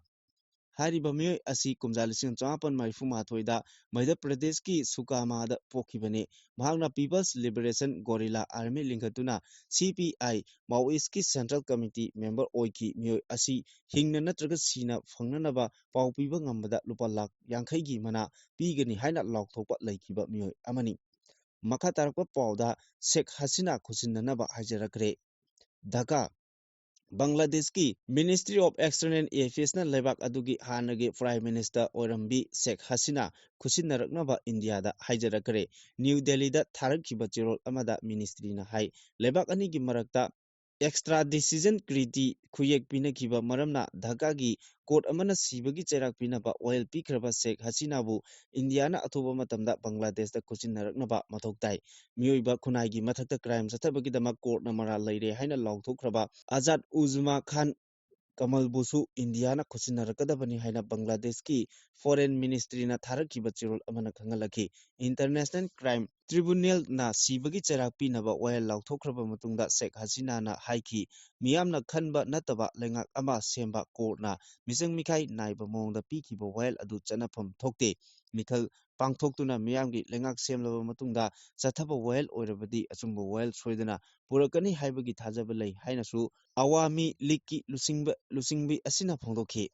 ꯍꯥꯏꯔꯤꯕ ꯃꯤꯑꯣꯏ ꯑꯁꯤ ꯀꯨꯝꯖꯥ 1994 ꯗ ꯃꯙ꯭ꯌ ꯄ꯭ꯔꯗꯦꯁꯀꯤ ꯁꯨꯀꯥꯃꯥꯗ ꯄꯣꯛꯈꯤꯕꯅꯤ꯫ ꯃꯍꯥꯛꯅ ꯄꯤꯄꯜꯁ ꯂꯤꯕꯔꯦꯁꯟ ꯒꯣꯔꯤꯂꯥ ꯑꯥꯔꯃꯤ ꯂꯤꯡꯈꯠꯇꯨꯅ CPI ꯃꯥꯑꯣꯏꯁ꯭ꯠꯀꯤ ꯁꯦꯟꯇ꯭ꯔꯦꯜ ꯀꯃꯤꯇꯤ ꯃꯦꯝꯕꯔ ꯑꯣꯏꯈꯤ꯫ ꯃꯤꯑꯣꯏ ꯑꯁꯤ ꯍꯤꯡꯅ ꯅꯠꯇ꯭ꯔꯒ ꯁꯤꯅ ꯐꯪꯅꯅꯕ ꯄꯥꯎ ꯄꯤꯕ ꯉꯝꯕꯗ ꯂꯨꯄꯥ,50,00,000ꯒꯤ ꯃꯅꯥ ꯄꯤꯒꯅꯤ ꯍꯥꯏꯅ ꯂꯥꯎꯊꯣꯛꯄ ꯂꯩꯈꯤꯕ ꯃꯤꯑꯣꯏ ꯑꯃꯅꯤ꯫ ꯃꯈꯥ ꯇꯥꯔꯛꯄ ꯄꯥꯎꯗ ꯁꯦꯈ ꯍꯁꯤꯅꯥ ꯈꯨꯠꯁꯤꯟꯅꯅꯕ ꯍꯥꯏꯖꯔꯛꯈ꯭ꯔꯦ꯫ ꯙꯥꯀꯥ ꯕꯪꯒ꯭ꯂꯥꯗꯦꯁꯀꯤ ꯃꯤꯅꯤꯁꯇ꯭ꯔꯤ ꯑꯣꯐ ꯑꯦꯛꯁꯇꯔꯅꯦꯜ ꯑꯦꯐꯤꯌꯔꯁꯅ ꯂꯩꯕꯥꯛ ꯑꯗꯨꯒꯤ ꯍꯥꯟꯅꯒꯤ ꯄ꯭ꯔꯥꯏꯝ ꯃꯤꯅꯤꯁꯇꯔ ꯑꯣꯏꯔꯝꯕꯤ ꯁꯦꯈ ꯍꯁꯤꯅꯥ ꯈꯨꯠꯁꯤꯟꯅꯔꯛꯅꯕ ꯏꯟꯗꯤꯌꯥꯗ ꯍꯥꯏꯖꯔꯛꯈ꯭ꯔꯦ꯫ ꯅ꯭ꯌꯨ ꯗꯦꯜꯂꯤꯗ ꯊꯥꯔꯛꯈꯤꯕ ꯆꯦꯔꯣꯜ ꯑꯃꯗ ꯃꯤꯅꯤꯁꯇ꯭ꯔꯤꯅ ꯍꯥꯏ ꯂꯩꯕꯥꯛ ꯑꯅꯤꯒꯤ ꯃꯔꯛꯇ ꯑꯦꯛꯁꯇ꯭ꯔꯥꯗꯤꯁꯟ ꯇ꯭ꯔꯤꯇꯤ ꯈꯨꯌꯦꯛ ꯄꯤꯅꯈꯤꯕ ꯃꯔꯝꯅ ꯙꯥꯀꯥꯒꯤ ꯀꯣꯔꯠ ꯑꯃꯅ ꯁꯤꯕꯒꯤ ꯆꯩꯔꯥꯛ ꯄꯤꯅꯕ ꯋꯥꯌꯦꯜ ꯄꯤꯈ꯭ꯔꯕ ꯁꯦꯈ ꯍꯁꯤꯅꯥꯕꯨ ꯏꯟꯗꯤꯌꯥꯅ ꯑꯊꯨꯕ ꯃꯇꯝꯗ ꯕꯪꯒ꯭ꯂꯥꯗꯦꯁꯇ ꯈꯨꯠꯁꯤꯟꯅꯔꯛꯅꯕ ꯃꯊꯧ ꯇꯥꯏ꯫ ꯃꯤꯑꯣꯏꯕ ꯈꯨꯟꯅꯥꯏꯒꯤ ꯃꯊꯛꯇ ꯀ꯭ꯔꯥꯏꯝ ꯆꯠꯊꯕꯒꯤꯗꯃꯛ ꯀꯣꯔꯠꯅ ꯃꯔꯥꯜ ꯂꯩꯔꯦ ꯍꯥꯏꯅ ꯂꯥꯎꯊꯣꯛꯈ꯭ꯔꯕ ꯑꯖꯥꯗ ꯎꯖꯃꯥ ꯈꯥꯟ ꯀꯃꯜꯕꯨꯁꯨ ꯏꯟꯗꯤꯌꯥꯅ ꯈꯨꯠꯁꯤꯟꯅꯔꯛꯀꯗꯕꯅꯤ ꯍꯥꯏꯅ ꯕꯪꯒ꯭ꯂꯥꯗꯦꯁꯀꯤ ꯐꯣꯔꯦꯟ ꯃꯤꯅꯤꯁꯇ꯭ꯔꯤꯅ ꯊꯥꯔꯛꯈꯤꯕ ꯆꯦꯔꯣꯜ ꯑꯃꯅ ꯈꯪꯍꯜꯂꯛꯈꯤ꯫ ꯏꯟꯇꯔꯅꯦꯁꯅꯦꯜ ꯀ꯭ꯔꯥꯏꯝ ꯇ꯭ꯔꯤꯕꯨꯅꯦꯜꯅ ꯁꯤꯕꯒꯤ ꯆꯩꯔꯥꯛ ꯄꯤꯅꯕ ꯋꯥꯌꯦꯜ ꯂꯥꯎꯊꯣꯛꯈ꯭ꯔꯕ ꯃꯇꯨꯡꯗ ꯁꯦꯈ ꯍꯁꯤꯅꯥꯅ ꯍꯥꯏꯈꯤ ꯃꯤꯌꯥꯝꯅ ꯈꯟꯕ ꯅꯠꯇꯕ ꯂꯩꯉꯥꯛ ꯑꯃ ꯁꯦꯝꯕ ꯀꯣꯔꯠꯅ ꯃꯤꯆꯪ ꯃꯤꯈꯥꯏ ꯅꯥꯏꯕ ꯃꯑꯣꯡꯗ ꯄꯤꯈꯤꯕ ꯋꯥꯌꯦꯜ ꯑꯗꯨ ꯆꯠꯅꯐꯝ ꯊꯣꯛꯇꯦ꯫ ꯃꯤꯈꯜ ꯄꯥꯡꯊꯣꯛꯇꯨꯅ ꯃꯤꯌꯥꯝꯒꯤ ꯂꯩꯉꯥꯛ ꯁꯦꯝꯂꯕ ꯃꯇꯨꯡꯗ ꯆꯠꯊꯕ ꯋꯥꯌꯦꯜ ꯑꯣꯏꯔꯕꯗꯤ ꯑꯆꯨꯝꯕ ꯋꯥꯌꯦꯜ ꯁꯣꯏꯗꯅ ꯄꯨꯔꯛꯀꯅꯤ ꯍꯥꯏꯕꯒꯤ ꯊꯥꯖꯕ ꯂꯩ ꯍꯥꯏꯅꯁꯨ ꯑꯋꯥꯃꯤ ꯂꯤꯒꯀꯤ ꯂꯨꯆꯤꯡꯕꯤ ꯑꯁꯤꯅ ꯐꯣꯡꯗꯣꯛꯈꯤ꯫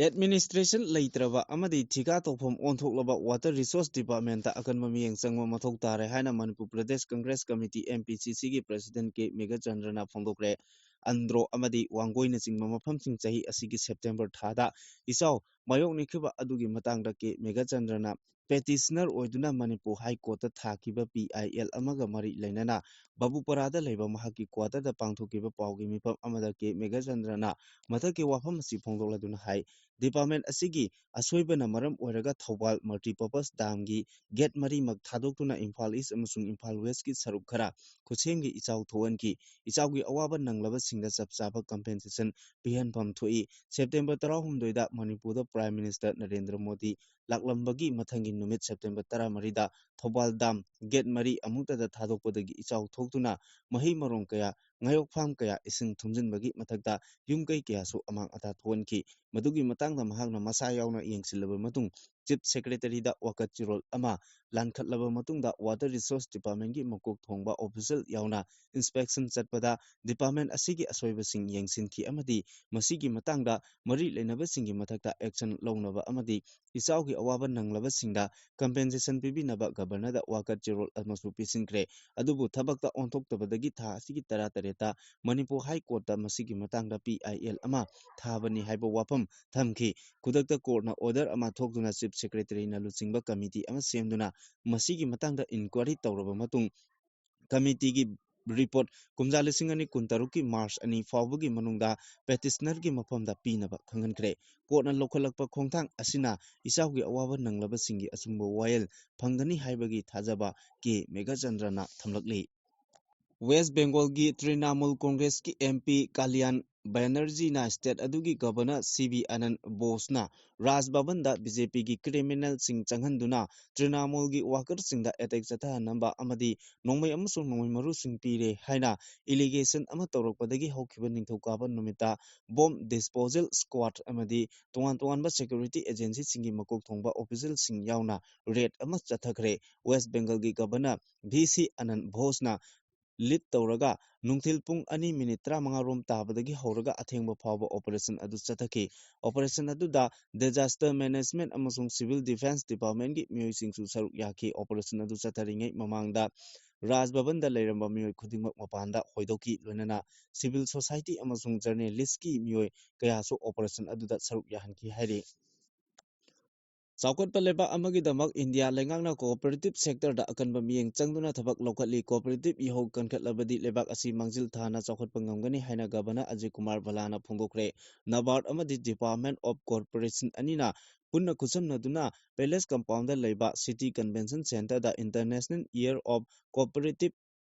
ꯑꯦꯗꯃꯤꯅꯤꯁꯇ꯭ꯔꯦꯁꯟ ꯂꯩꯇ꯭ꯔꯕ ꯑꯃꯗꯤ ꯊꯤꯀꯥ ꯇꯧꯐꯝ ꯑꯣꯟꯊꯣꯛꯂꯕ ꯋꯥꯇꯔ ꯔꯤꯁꯣꯔꯁ ꯗꯤꯄꯥꯔꯠꯃꯦꯟꯇ ꯑꯀꯟꯕ ꯃꯤꯠꯌꯦꯡ ꯆꯪꯕ ꯃꯊꯧ ꯇꯥꯔꯦ ꯍꯥꯏꯅ ꯃꯅꯤꯄꯨꯔ ꯄ꯭ꯔꯗꯦꯁ ꯀꯪꯒ꯭ꯔꯦꯁ ꯀꯃꯤꯇꯤ MPCCꯒꯤ ꯄ꯭ꯔꯁꯤꯗꯦꯟꯠ ꯀꯦ ꯃꯦꯘꯆꯟꯗ꯭ꯔꯅ ꯐꯣꯡꯗꯣꯛꯈ꯭ꯔꯦ꯫ ꯑꯟꯗ꯭ꯔꯣ ꯑꯃꯗꯤ ꯋꯥꯡꯒꯣꯏꯅꯆꯤꯡꯕ ꯃꯐꯝꯁꯤꯡ ꯆꯍꯤ ꯑꯁꯤꯒꯤ ꯁꯦꯞꯇꯦꯝꯕꯔ ꯊꯥꯗ ꯏꯆꯥꯎ ꯃꯥꯌꯣꯛꯅꯈꯤꯕ ꯑꯗꯨꯒꯤ ꯃꯇꯥꯡꯗ ꯀꯦ ꯃꯦꯘꯆꯟꯗ꯭ꯔꯅ ꯄꯦꯇꯤꯁꯅꯔ ꯑꯣꯏꯗꯨꯅ ꯃꯅꯤꯄꯨꯔ ꯍꯥꯏ ꯀꯣꯔꯠꯇ ꯊꯥꯈꯤꯕ PIL ꯑꯃꯒ ꯃꯔꯤ ꯂꯩꯅꯅ ꯕꯥꯕꯨꯄꯥꯔꯥꯗ ꯂꯩꯕ ꯃꯍꯥꯛꯀꯤ ꯀ꯭ꯋꯥꯇꯔꯗ ꯄꯥꯡꯊꯣꯛꯈꯤꯕ ꯄꯥꯎꯒꯤ ꯃꯤꯐꯝ ꯑꯃꯗ ꯀꯦ ꯃꯦꯘꯆꯟꯗ꯭ꯔꯅ ꯃꯊꯛꯀꯤ ꯋꯥꯐꯝ ꯑꯁꯤ ꯐꯣꯡꯗꯣꯛꯂꯗꯨꯅ ꯍꯥꯏ ꯗꯤꯄꯥꯔꯠꯃꯦꯟꯠ ꯑꯁꯤꯒꯤ ꯑꯁꯣꯏꯕꯅ ꯃꯔꯝ ꯑꯣꯏꯔꯒ ꯊꯧꯕꯥꯜ ꯃꯜꯇꯤꯄꯔꯄꯁ ꯗꯥꯝꯒꯤ ꯒꯦꯠ ꯃꯔꯤꯃꯛ ꯊꯥꯗꯣꯛꯇꯨꯅ ꯏꯝꯐꯥꯜ ꯏꯁ ꯑꯃꯁꯨꯡ ꯏꯝꯐꯥꯜ ꯋꯦꯁꯀꯤ ꯁꯔꯨꯛ ꯈꯔ ꯈꯨꯠꯁꯦꯝꯒꯤ ꯏꯆꯥꯎ ꯊꯣꯛꯍꯟꯈꯤ꯫ ꯏꯆꯥꯎꯒꯤ ꯑꯋꯥꯕ ꯅꯪꯂꯕꯁꯤꯡꯗ ꯆꯞ ꯆꯥꯕ ꯀꯝꯄꯦꯟꯁꯦꯁꯟ ꯄꯤꯍꯟꯐꯝ ꯊꯣꯛꯏ꯫ ꯁꯦꯞꯇꯦꯝꯕꯔ 13ꯗ ꯃꯅꯤꯄꯨꯔꯗ ꯄ꯭ꯔꯥꯏꯝ ꯃꯤꯅꯤꯁꯇꯔ ꯅꯔꯦꯟꯗ꯭ꯔ ꯃꯣꯗꯤ ꯂꯥꯛꯂꯝꯕꯒꯤ ꯃꯊꯪꯒꯤ ꯅꯨꯃꯤꯠ ꯁꯦꯞꯇꯦꯝꯕꯔ 13ꯗ ꯊꯧꯕꯥꯜ ꯗꯥꯝ ꯒꯦꯠ ꯃꯔꯤ ꯑꯃꯨꯛꯇꯗ ꯊꯥꯗꯣꯛꯄꯗꯒꯤ ꯏꯆꯥꯎ ꯊꯣꯛꯇꯨꯅ ꯃꯍꯩ ꯃꯔꯣꯡ ꯀꯌꯥ ꯉꯥꯌꯣꯛꯐꯥꯝ ꯀꯌꯥ ꯏꯁꯤꯡ ꯊꯨꯝꯖꯤꯟꯕꯒꯤ ꯃꯊꯛꯇ ꯌꯨꯝꯀꯩ ꯀꯌꯥꯁꯨ ꯑꯃꯥꯡ ꯑꯇꯥ ꯊꯣꯛꯍꯟꯈꯤ꯫ ꯃꯗꯨꯒꯤ ꯃꯇꯥꯡꯗ ꯃꯍꯥꯛꯅ ꯃꯁꯥ ꯌꯥꯎꯅ ꯌꯦꯡꯁꯤꯜꯂꯕ ꯃꯇꯨꯡ ꯆꯤꯐ ꯁꯦꯀ꯭ꯔꯦꯇꯔꯤꯗ ꯋꯥꯀꯠ ꯆꯦꯔꯣꯜ ꯑꯃ ꯂꯥꯟꯈꯠꯂꯕ ꯃꯇꯨꯡꯗ ꯋꯥꯇꯔ ꯔꯤꯁꯣꯔꯁ ꯗꯤꯄꯥꯔꯠꯃꯦꯟꯠꯀꯤ ꯃꯀꯣꯛ ꯊꯣꯡꯕ ꯑꯣꯐꯤꯁꯤꯌꯦꯜ ꯌꯥꯎꯅ ꯏꯟꯁꯄꯦꯛꯁꯟ ꯆꯠꯄꯗ ꯗꯤꯄꯥꯔꯠꯃꯦꯟꯠ ꯑꯁꯤꯒꯤ ꯑꯁꯣꯏꯕꯁꯤꯡ ꯌꯦꯡꯁꯤꯟꯈꯤ ꯑꯃꯗꯤ ꯃꯁꯤꯒꯤ ꯃꯇꯥꯡꯗ ꯃꯔꯤ ꯂꯩꯅꯕꯁꯤꯡꯒꯤ ꯃꯊꯛꯇ ꯑꯦꯛꯁꯟ ꯂꯧꯅꯕ ꯑꯃꯗꯤ ꯏꯆꯥꯎꯒꯤ ꯑꯋꯥꯕ ꯅꯪꯂꯕꯁꯤꯡꯗ ꯀꯝꯄꯦꯟꯁꯦꯁꯟ ꯄꯤꯕꯤꯅꯕ ꯒꯚꯔꯅꯔꯗ ꯋꯥꯀꯠ ꯆꯦꯔꯣꯜ ꯑꯃꯁꯨ ꯄꯤꯁꯤꯟꯈ꯭ꯔꯦ꯫ ꯑꯗꯨꯕꯨ ꯊꯕꯛꯇ ꯑꯣꯟꯊꯣꯛꯇꯕꯗꯒꯤ ꯊꯥ ꯑꯁꯤꯒꯤ 18ꯗ ꯃꯅꯤꯄꯨꯔ ꯍꯥꯏ ꯀꯣꯔꯠꯇ ꯃꯁꯤꯒꯤ ꯃꯇꯥꯡꯗ PIL ꯑꯃ ꯊꯥꯕꯅꯤ ꯍꯥꯏꯕ ꯋꯥꯐꯝ ꯊꯝꯈꯤ꯫ ꯈꯨꯗꯛꯇ ꯀꯣꯔꯠꯅ ꯑꯣꯔꯗꯔ ꯑꯃ ꯊꯣꯛꯇꯨꯅ ꯆꯤꯐ ꯁꯦꯀ꯭ꯔꯦꯇꯔꯤꯅ ꯂꯨꯆꯤꯡꯕ ꯀꯃꯤꯇꯤ ꯑꯃ ꯁꯦꯝꯗꯨꯅ ꯃꯁꯤꯒꯤ ꯃꯇꯥꯡꯗ ꯏꯟꯀ꯭ꯋꯥꯔꯤ ꯇꯧꯔꯕ ꯃꯇꯨꯡ ꯀꯃꯤꯇꯤꯒꯤ ꯔꯤꯄꯣꯔꯠ ꯀꯨꯝꯖꯥ 2026ꯀꯤ ꯃꯥꯔꯆ 2 ꯐꯥꯎꯕꯒꯤ ꯃꯅꯨꯡꯗ ꯄꯦꯇꯤꯁꯅꯔꯒꯤ ꯃꯐꯝꯗ ꯄꯤꯅꯕ ꯈꯪꯍꯟꯈ꯭ꯔꯦ꯫ ꯀꯣꯔꯠꯅ ꯂꯧꯈꯠꯂꯛꯄ ꯈꯣꯡꯊꯥꯡ ꯑꯁꯤꯅ ꯏꯆꯥꯎꯒꯤ ꯑꯋꯥꯕ ꯅꯪꯂꯕꯁꯤꯡꯒꯤ ꯑꯆꯨꯝꯕ ꯋꯥꯌꯦꯜ ꯐꯪꯒꯅꯤ ꯍꯥꯏꯕꯒꯤ ꯊꯥꯖꯕ ꯀꯦ ꯃꯦꯘꯆꯟꯗ꯭ꯔꯅ ꯊꯝꯂꯛꯂꯤ꯫ ꯋꯦꯁꯠ ꯕꯦꯡꯒꯣꯜꯒꯤ ꯇ꯭ꯔꯤꯅꯥꯃꯨꯜ ꯀꯣꯡꯒ꯭ꯔꯦꯁꯀꯤ MP ꯀꯥꯂꯤꯌꯥꯟ ꯕꯦꯅꯔꯖꯤꯅ ꯁ꯭ꯇꯦꯠ ꯑꯗꯨꯒꯤ ꯒꯚꯔꯅꯔ CB ꯑꯅꯟꯗ ꯕꯣꯁꯅ ꯔꯥꯖ ꯚꯕꯟꯗ BJPꯒꯤ ꯀ꯭ꯔꯤꯃꯤꯅꯦꯜꯁꯤꯡ ꯆꯪꯍꯟꯗꯨꯅ ꯇ꯭ꯔꯤꯅꯥꯃꯨꯜꯒꯤ ꯋꯥꯀꯔꯁꯤꯡꯗ ꯑꯦꯇꯦꯛ ꯆꯠꯊꯍꯟꯅꯕ ꯑꯃꯗꯤ ꯅꯣꯡꯃꯩ ꯑꯃꯁꯨꯡ ꯅꯣꯡꯃꯩ ꯃꯔꯨꯁꯤꯡ ꯄꯤꯔꯦ ꯍꯥꯏꯅ ꯏꯂꯤꯒꯦꯁꯟ ꯑꯃ ꯇꯧꯔꯛꯄꯗꯒꯤ ꯍꯧꯈꯤꯕ ꯅꯤꯡꯊꯧꯀꯥꯕ ꯅꯨꯃꯤꯠꯇ ꯕꯣꯝꯕ ꯗꯤꯁꯄꯣꯖꯦꯜ ꯁ꯭ꯀ꯭ꯋꯥꯗ ꯑꯃꯗꯤ ꯇꯣꯉꯥꯟ ꯇꯣꯉꯥꯟꯕ ꯁꯦꯀ꯭ꯌꯨꯔꯤꯇꯤ ꯑꯦꯖꯦꯟꯁꯤꯁꯤꯡꯒꯤ ꯃꯀꯣꯛ ꯊꯣꯡꯕ ꯑꯣꯐꯤꯁꯤꯌꯦꯜꯁꯤꯡ ꯌꯥꯎꯅ ꯔꯦꯗ ꯑꯃ ꯆꯠꯊꯈ꯭ꯔꯦ꯫ ꯋꯦꯁꯠ ꯕꯦꯡꯒꯜꯒꯤ ꯒꯚꯔꯅꯔ VC ꯑꯅꯟꯗ ꯕꯣꯁꯅ ꯂꯤꯗ ꯇꯧꯔꯒ ꯅꯨꯡꯊꯤꯜ ꯄꯨꯡ 2:35 ꯔꯣꯝ ꯇꯥꯕꯗꯒꯤ ꯍꯧꯔꯒ ꯑꯊꯦꯡꯕ ꯐꯥꯎꯕ ꯑꯣꯄꯔꯦꯁꯟ ꯑꯗꯨ ꯆꯠꯊꯈꯤ꯫ ꯑꯣꯄꯔꯦꯁꯟ ꯑꯗꯨꯗ ꯗꯤꯖꯥꯁꯇꯔ ꯃꯦꯅꯦꯖꯃꯦꯟꯠ ꯑꯃꯁꯨꯡ ꯁꯤꯚꯤꯜ ꯗꯤꯐꯦꯟꯁ ꯗꯤꯄꯥꯔꯠꯃꯦꯟꯠꯀꯤ ꯃꯤꯑꯣꯏꯁꯤꯡꯁꯨ ꯁꯔꯨꯛ ꯌꯥꯈꯤ꯫ ꯑꯣꯄꯔꯦꯁꯟ ꯑꯗꯨ ꯆꯠꯊꯔꯤꯉꯩ ꯃꯃꯥꯡꯗ ꯔꯥꯖ ꯚꯕꯟꯗ ꯂꯩꯔꯝꯕ ꯃꯤꯑꯣꯏ ꯈꯨꯗꯤꯡꯃꯛ ꯃꯄꯥꯟꯗ ꯍꯣꯏꯗꯣꯛꯈꯤ꯫ ꯂꯣꯏꯅꯅ ꯁꯤꯚꯤꯜ ꯁꯣꯁꯥꯏꯇꯤ ꯑꯃꯁꯨꯡ ꯖꯔꯅꯦꯂꯤꯁꯠꯀꯤ ꯃꯤꯑꯣꯏ ꯀꯌꯥꯁꯨ ꯑꯣꯄꯔꯦꯁꯟ ꯑꯗꯨꯗ ꯁꯔꯨꯛ ꯌꯥꯍꯟꯈꯤ ꯍꯥꯏꯔꯤ꯫ ꯆꯥꯎꯈꯠꯄ ꯂꯩꯕꯥꯛ ꯑꯃꯒꯤꯗꯃꯛ ꯏꯟꯗꯤꯌꯥ ꯂꯩꯉꯥꯛꯅ ꯀꯣꯑꯣꯄꯔꯦꯇꯤꯕ ꯁꯦꯛꯇꯔꯗ ꯑꯀꯟꯕ ꯃꯤꯠꯌꯦꯡ ꯆꯪꯗꯨꯅ ꯊꯕꯛ ꯂꯧꯈꯠꯂꯤ꯫ ꯀꯣꯑꯣꯄꯔꯦꯇꯤꯕ ꯏꯍꯧ ꯀꯟꯈꯠꯂꯕꯗꯤ ꯂꯩꯕꯥꯛ ꯑꯁꯤ ꯃꯥꯡꯖꯤꯜ ꯊꯥꯅ ꯆꯥꯎꯈꯠꯄ ꯉꯝꯒꯅꯤ ꯍꯥꯏꯅ ꯒꯚꯔꯅꯔ ꯑꯖꯌ ꯀꯨꯃꯥꯔ ꯚꯜꯂꯥꯅ ꯐꯣꯡꯗꯣꯛꯈ꯭ꯔꯦ꯫ ꯅꯕꯥꯔꯗ ꯑꯃꯗꯤ ꯗꯤꯄꯥꯔꯠꯃꯦꯟꯠ ꯑꯣꯐ ꯀꯣꯔꯄꯣꯔꯦꯁꯟ ꯑꯅꯤꯅ ꯄꯨꯟꯅ ꯈꯨꯠꯁꯝꯅꯗꯨꯅ ꯄꯦꯂꯦꯁ ꯀꯝꯄꯥꯎꯟꯗ ꯂꯩꯕ ꯁꯤꯇꯤ ꯀꯟꯚꯦꯟꯁꯟ ꯁꯦꯟꯇꯔꯗ ꯏꯟꯇꯔꯅꯦꯁꯅꯦꯜ ꯏꯌꯔ ꯑꯣꯐ ꯀꯣꯑꯣꯄꯔꯦꯇꯤꯕ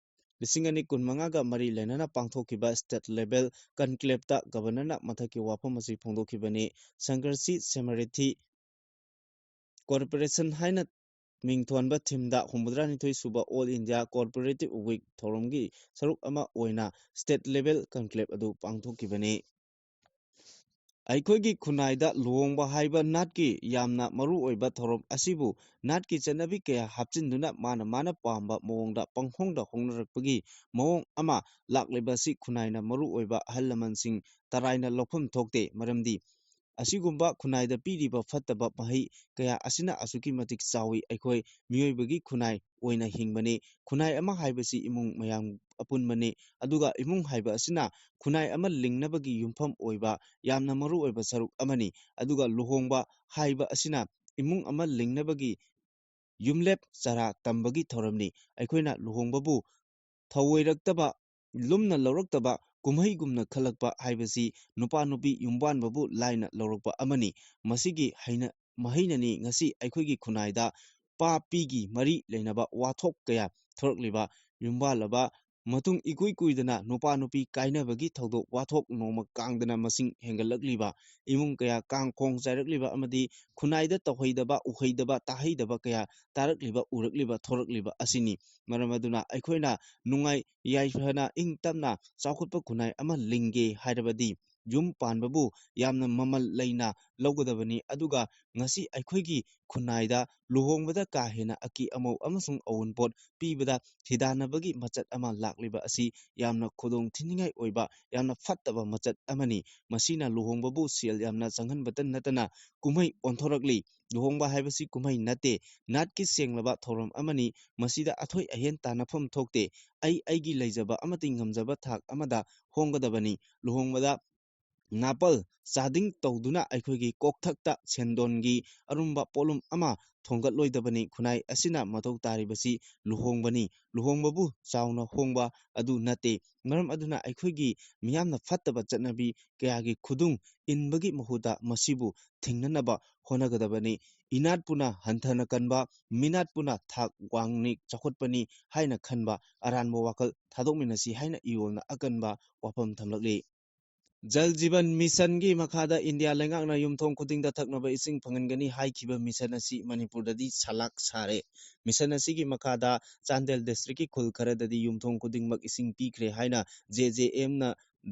2025ꯒ ꯃꯔꯤ ꯂꯩꯅꯅ ꯄꯥꯡꯊꯣꯛꯈꯤꯕ ꯁ꯭ꯇꯦꯠ ꯂꯦꯚꯦꯜ ꯀꯟꯀ꯭ꯂꯦꯚꯇ ꯒꯚꯔꯅꯔꯅ ꯃꯊꯛꯀꯤ ꯋꯥꯐꯝ ꯑꯁꯤ ꯐꯣꯡꯗꯣꯛꯈꯤꯕꯅꯤ꯫ ꯁꯪꯀꯔꯁꯤ ꯁꯦꯃꯥꯔꯤꯊꯤ ꯀꯣꯔꯄꯣꯔꯦꯁꯟ ꯍꯥꯏꯅ ꯃꯤꯡꯊꯣꯟꯕ ꯊꯤꯝꯗ 62ꯁꯨꯕ ꯑꯣꯜ ꯏꯟꯗꯤꯌꯥ ꯀꯣꯑꯣꯄꯔꯦꯇꯤꯕ ꯋꯤꯛ ꯊꯧꯔꯝꯒꯤ ꯁꯔꯨꯛ ꯑꯃ ꯑꯣꯏꯅ ꯁ꯭ꯇꯦꯠ ꯂꯦꯚꯦꯜ ꯀꯟꯀ꯭ꯂꯦꯚ ꯑꯗꯨ ꯄꯥꯡꯊꯣꯛꯈꯤꯕꯅꯤ꯫ ꯑꯩꯈꯣꯏꯒꯤ ꯈꯨꯟꯅꯥꯏꯗ ꯂꯨꯍꯣꯡꯕ ꯍꯥꯏꯕ ꯅꯥꯠꯀꯤ ꯌꯥꯝꯅ ꯃꯔꯨꯑꯣꯏꯕ ꯊꯧꯔꯝ ꯑꯁꯤꯕꯨ ꯅꯥꯠꯀꯤ ꯆꯠꯅꯕꯤ ꯀꯌꯥ ꯍꯥꯞꯆꯤꯟꯗꯨꯅ ꯃꯥꯅ ꯄꯥꯝꯕ ꯃꯑꯣꯡꯗ ꯄꯪꯍꯣꯡꯗ ꯍꯣꯡꯅꯔꯛꯄꯒꯤ ꯃꯑꯣꯡ ꯑꯃ ꯂꯥꯛꯂꯤꯕꯁꯤ ꯈꯨꯟꯅꯥꯏꯅ ꯃꯔꯨꯑꯣꯏꯕ ꯑꯍꯜ ꯂꯃꯟꯁꯤꯡ ꯇꯔꯥꯏꯅ ꯂꯧꯐꯝ ꯊꯣꯛꯇꯦ ꯃꯔꯝꯗꯤ ꯑꯁꯤꯒꯨꯝꯕ ꯈꯨꯟꯅꯥꯏꯗ ꯄꯤꯔꯤꯕ ꯐꯠꯇꯕ ꯃꯍꯩ ꯀꯌꯥ ꯑꯁꯤꯅ ꯑꯁꯨꯛꯀꯤ ꯃꯇꯤꯛ ꯆꯥꯎꯏ ꯑꯩꯈꯣꯏ ꯃꯤꯑꯣꯏꯕꯒꯤ ꯈꯨꯟꯅꯥꯏ ꯑꯣꯏꯅ ꯍꯤꯡꯕꯅꯤ ꯈꯨꯟꯅꯥꯏ ꯑꯃ ꯍꯥꯏꯕꯁꯤ ꯏꯃꯨꯡ ꯃꯌꯥꯝ ꯑꯄꯨꯟꯕꯅꯤ ꯑꯗꯨꯒ ꯏꯃꯨꯡ ꯍꯥꯏꯕ ꯑꯁꯤꯅ ꯈꯨꯟꯅꯥꯏ ꯑꯃ ꯂꯤꯡꯅꯕꯒꯤ ꯌꯨꯝꯐꯝ ꯑꯣꯏꯕ ꯌꯥꯝꯅ ꯃꯔꯨꯑꯣꯏꯕ ꯁꯔꯨꯛ ꯑꯃꯅꯤ ꯑꯗꯨꯒ ꯂꯨꯍꯣꯡꯕ ꯍꯥꯏꯕ ꯑꯁꯤꯅ ꯏꯃꯨꯡ ꯑꯃ ꯂꯤꯡꯅꯕꯒꯤ ꯌꯨꯝꯂꯦꯞ ꯆꯔꯥ ꯇꯝꯕꯒꯤ ꯊꯧꯔꯝꯅꯤ ꯑꯩꯈꯣꯏꯅ ꯂꯨꯍꯣꯡꯕꯕꯨ ꯊꯧꯑꯣꯏꯔꯛꯇꯕ ꯂꯨꯝꯅ ꯂꯧꯔꯛꯇꯕ ꯀꯨꯝꯍꯩꯒꯨꯝꯅ ꯈꯜꯂꯛꯄ ꯍꯥꯏꯕꯁꯤ ꯅꯨꯄꯥ ꯅꯨꯄꯤ ꯌꯨꯝꯕꯥꯟꯕꯕꯨ ꯂꯥꯏꯅ ꯂꯧꯔꯛꯄ ꯑꯃꯅꯤ ꯃꯁꯤꯒꯤ ꯃꯍꯩꯅꯅꯤ ꯉꯁꯤ ꯑꯩꯈꯣꯏꯒꯤ ꯈꯨꯟꯅꯥꯏꯗ ꯄꯤꯒꯤ ꯃꯔꯤ ꯂꯩꯅꯕ ꯋꯥꯊꯣꯛ ꯀꯌꯥ ꯊꯣꯔꯛꯂꯤꯕ ꯌꯨꯝꯕꯥꯜꯂꯕ ꯃꯇꯨꯡ ꯏꯀꯨꯏ ꯀꯨꯏꯗꯅ ꯅꯨꯄꯥ ꯅꯨꯄꯤ ꯀꯥꯏꯅꯕꯒꯤ ꯊꯧꯗꯣꯛ ꯋꯥꯊꯣꯛ ꯅꯣꯡꯃ ꯀꯥꯡꯗꯅ ꯃꯁꯤꯡ ꯍꯦꯟꯒꯠꯂꯛꯂꯤꯕ ꯏꯃꯨꯡ ꯀꯌꯥ ꯀꯥꯡꯈꯣꯡ ꯆꯥꯏꯔꯛꯂꯤꯕ ꯑꯃꯗꯤ ꯈꯨꯟꯅꯥꯏꯗ ꯇꯧꯍꯩꯗꯕ ꯎꯍꯩꯗꯕ ꯇꯥꯍꯩꯗꯕ ꯀꯌꯥ ꯇꯥꯔꯛꯂꯤꯕ ꯎꯔꯛꯂꯤꯕ ꯊꯣꯔꯛꯂꯤꯕ ꯑꯁꯤꯅꯤ ꯃꯔꯝ ꯑꯗꯨꯅ ꯑꯩꯈꯣꯏꯅ ꯅꯨꯡꯉꯥꯏ ꯌꯥꯏꯐꯅ ꯏꯪ ꯇꯞꯅ ꯆꯥꯎꯈꯠꯄ ꯈꯨꯟꯅꯥꯏ ꯑꯃ ꯂꯤꯡꯒꯦ ꯍꯥꯏꯔꯕꯗꯤ ꯌꯨꯝ ꯄꯥꯟꯕꯕꯨ ꯌꯥꯝꯅ ꯃꯃꯜ ꯂꯩꯅ ꯂꯧꯒꯗꯕꯅꯤ ꯑꯗꯨꯒ ꯉꯁꯤ ꯑꯩꯈꯣꯏꯒꯤ ꯈꯨꯟꯅꯥꯏꯗ ꯂꯨꯍꯣꯡꯕꯗ ꯀꯥ ꯍꯦꯟꯅ ꯑꯀꯤ ꯑꯃꯧ ꯑꯃꯁꯨꯡ ꯑꯋꯨꯟꯄꯣꯠ ꯄꯤꯕꯗ ꯊꯤꯗꯥꯟꯅꯕꯒꯤ ꯃꯆꯠ ꯑꯃ ꯂꯥꯛꯂꯤꯕ ꯑꯁꯤ ꯌꯥꯝꯅ ꯈꯨꯗꯣꯡꯊꯤꯅꯤꯡꯉꯥꯏ ꯑꯣꯏꯕ ꯌꯥꯝꯅ ꯐꯠꯇꯕ ꯃꯆꯠ ꯑꯃꯅꯤ ꯃꯁꯤꯅ ꯂꯨꯍꯣꯡꯕꯕꯨ ꯁꯦꯜ ꯌꯥꯝꯅ ꯆꯪꯍꯟꯕꯇ ꯅꯠꯇꯅ ꯀꯨꯝꯍꯩ ꯑꯣꯟꯊꯣꯔꯛꯂꯤ ꯂꯨꯍꯣꯡꯕ ꯍꯥꯏꯕꯁꯤ ꯀꯨꯝꯍꯩ ꯅꯠꯇꯦ ꯅꯥꯠꯀꯤ ꯁꯦꯡꯂꯕ ꯊꯧꯔꯝ ꯑꯃꯅꯤ ꯃꯁꯤꯗ ꯑꯊꯣꯏ ꯑꯍꯦꯟ ꯇꯥꯟꯅꯐꯝ ꯊꯣꯛꯇꯦ ꯑꯩꯒꯤ ꯂꯩꯖꯕ ꯑꯃꯗꯤ ꯉꯝꯖꯕ ꯊꯥꯛ ꯑꯃꯗ ꯍꯣꯡꯒꯗꯕꯅꯤ ꯂꯨꯍꯣꯡꯕꯗ ꯅꯥꯄꯜ ꯆꯥꯗꯤꯡ ꯇꯧꯗꯨꯅ ꯑꯩꯈꯣꯏꯒꯤ ꯀꯣꯛꯊꯛꯇ ꯁꯦꯟꯗꯣꯟꯒꯤ ꯑꯔꯨꯝꯕ ꯄꯣꯠꯂꯨꯝ ꯑꯃ ꯊꯣꯡꯒꯠꯂꯣꯏꯗꯕꯅꯤ ꯈꯨꯟꯅꯥꯏ ꯑꯁꯤꯅ ꯃꯊꯧ ꯇꯥꯔꯤꯕꯁꯤ ꯂꯨꯍꯣꯡꯕꯅꯤ ꯂꯨꯍꯣꯡꯕꯕꯨ ꯆꯥꯎꯅ ꯍꯣꯡꯕ ꯑꯗꯨ ꯅꯠꯇꯦ ꯃꯔꯝ ꯑꯗꯨꯅ ꯑꯩꯈꯣꯏꯒꯤ ꯃꯤꯌꯥꯝꯅ ꯐꯠꯇꯕ ꯆꯠꯅꯕꯤ ꯀꯌꯥꯒꯤ ꯈꯨꯗꯨꯡ ꯏꯟꯕꯒꯤ ꯃꯍꯨꯠꯇ ꯃꯁꯤꯕꯨ ꯊꯤꯡꯅꯅꯕ ꯍꯣꯠꯅꯒꯗꯕꯅꯤ ꯏꯅꯥꯠꯄꯨꯅ ꯍꯟꯊꯅ ꯀꯟꯕ ꯃꯤꯅꯥꯠꯄꯨꯅ ꯊꯥꯛ ꯋꯥꯡꯅ ꯆꯥꯎꯈꯠꯄꯅꯤ ꯍꯥꯏꯅ ꯈꯟꯕ ꯑꯔꯥꯟꯕ ꯋꯥꯈꯜ ꯊꯥꯗꯣꯛꯃꯤꯟꯅꯁꯤ ꯍꯥꯏꯅ ꯏꯔꯣꯜꯅ ꯑꯀꯟꯕ ꯋꯥꯐꯝ ꯊꯝꯂꯛꯂꯤ ꯖꯜ ꯖꯤꯕꯟ ꯃꯤꯁꯟꯒꯤ ꯃꯈꯥꯗ ꯏꯟꯗꯤꯌꯥ ꯂꯩꯉꯥꯛꯅ ꯌꯨꯝꯊꯣꯡ ꯈꯨꯗꯤꯡꯗ ꯊꯛꯅꯕ ꯏꯁꯤꯡ ꯐꯪꯍꯟꯒꯅꯤ ꯍꯥꯏꯈꯤꯕ ꯃꯤꯁꯟ ꯑꯁꯤ ꯃꯅꯤꯄꯨꯔꯗꯗꯤ ꯁꯂꯥꯛ ꯁꯥꯔꯦ ꯃꯤꯁꯟ ꯑꯁꯤꯒꯤ ꯃꯈꯥꯗ ꯆꯥꯟꯗꯦꯜ ꯗꯤꯁꯇ꯭ꯔꯤꯛꯀꯤ ꯈꯨꯜ ꯈꯔꯗꯗꯤ ꯌꯨꯝꯊꯣꯡ ꯈꯨꯗꯤꯡꯃꯛ ꯏꯁꯤꯡ ꯄꯤꯈ꯭ꯔꯦ ꯍꯥꯏꯅ JJMꯅ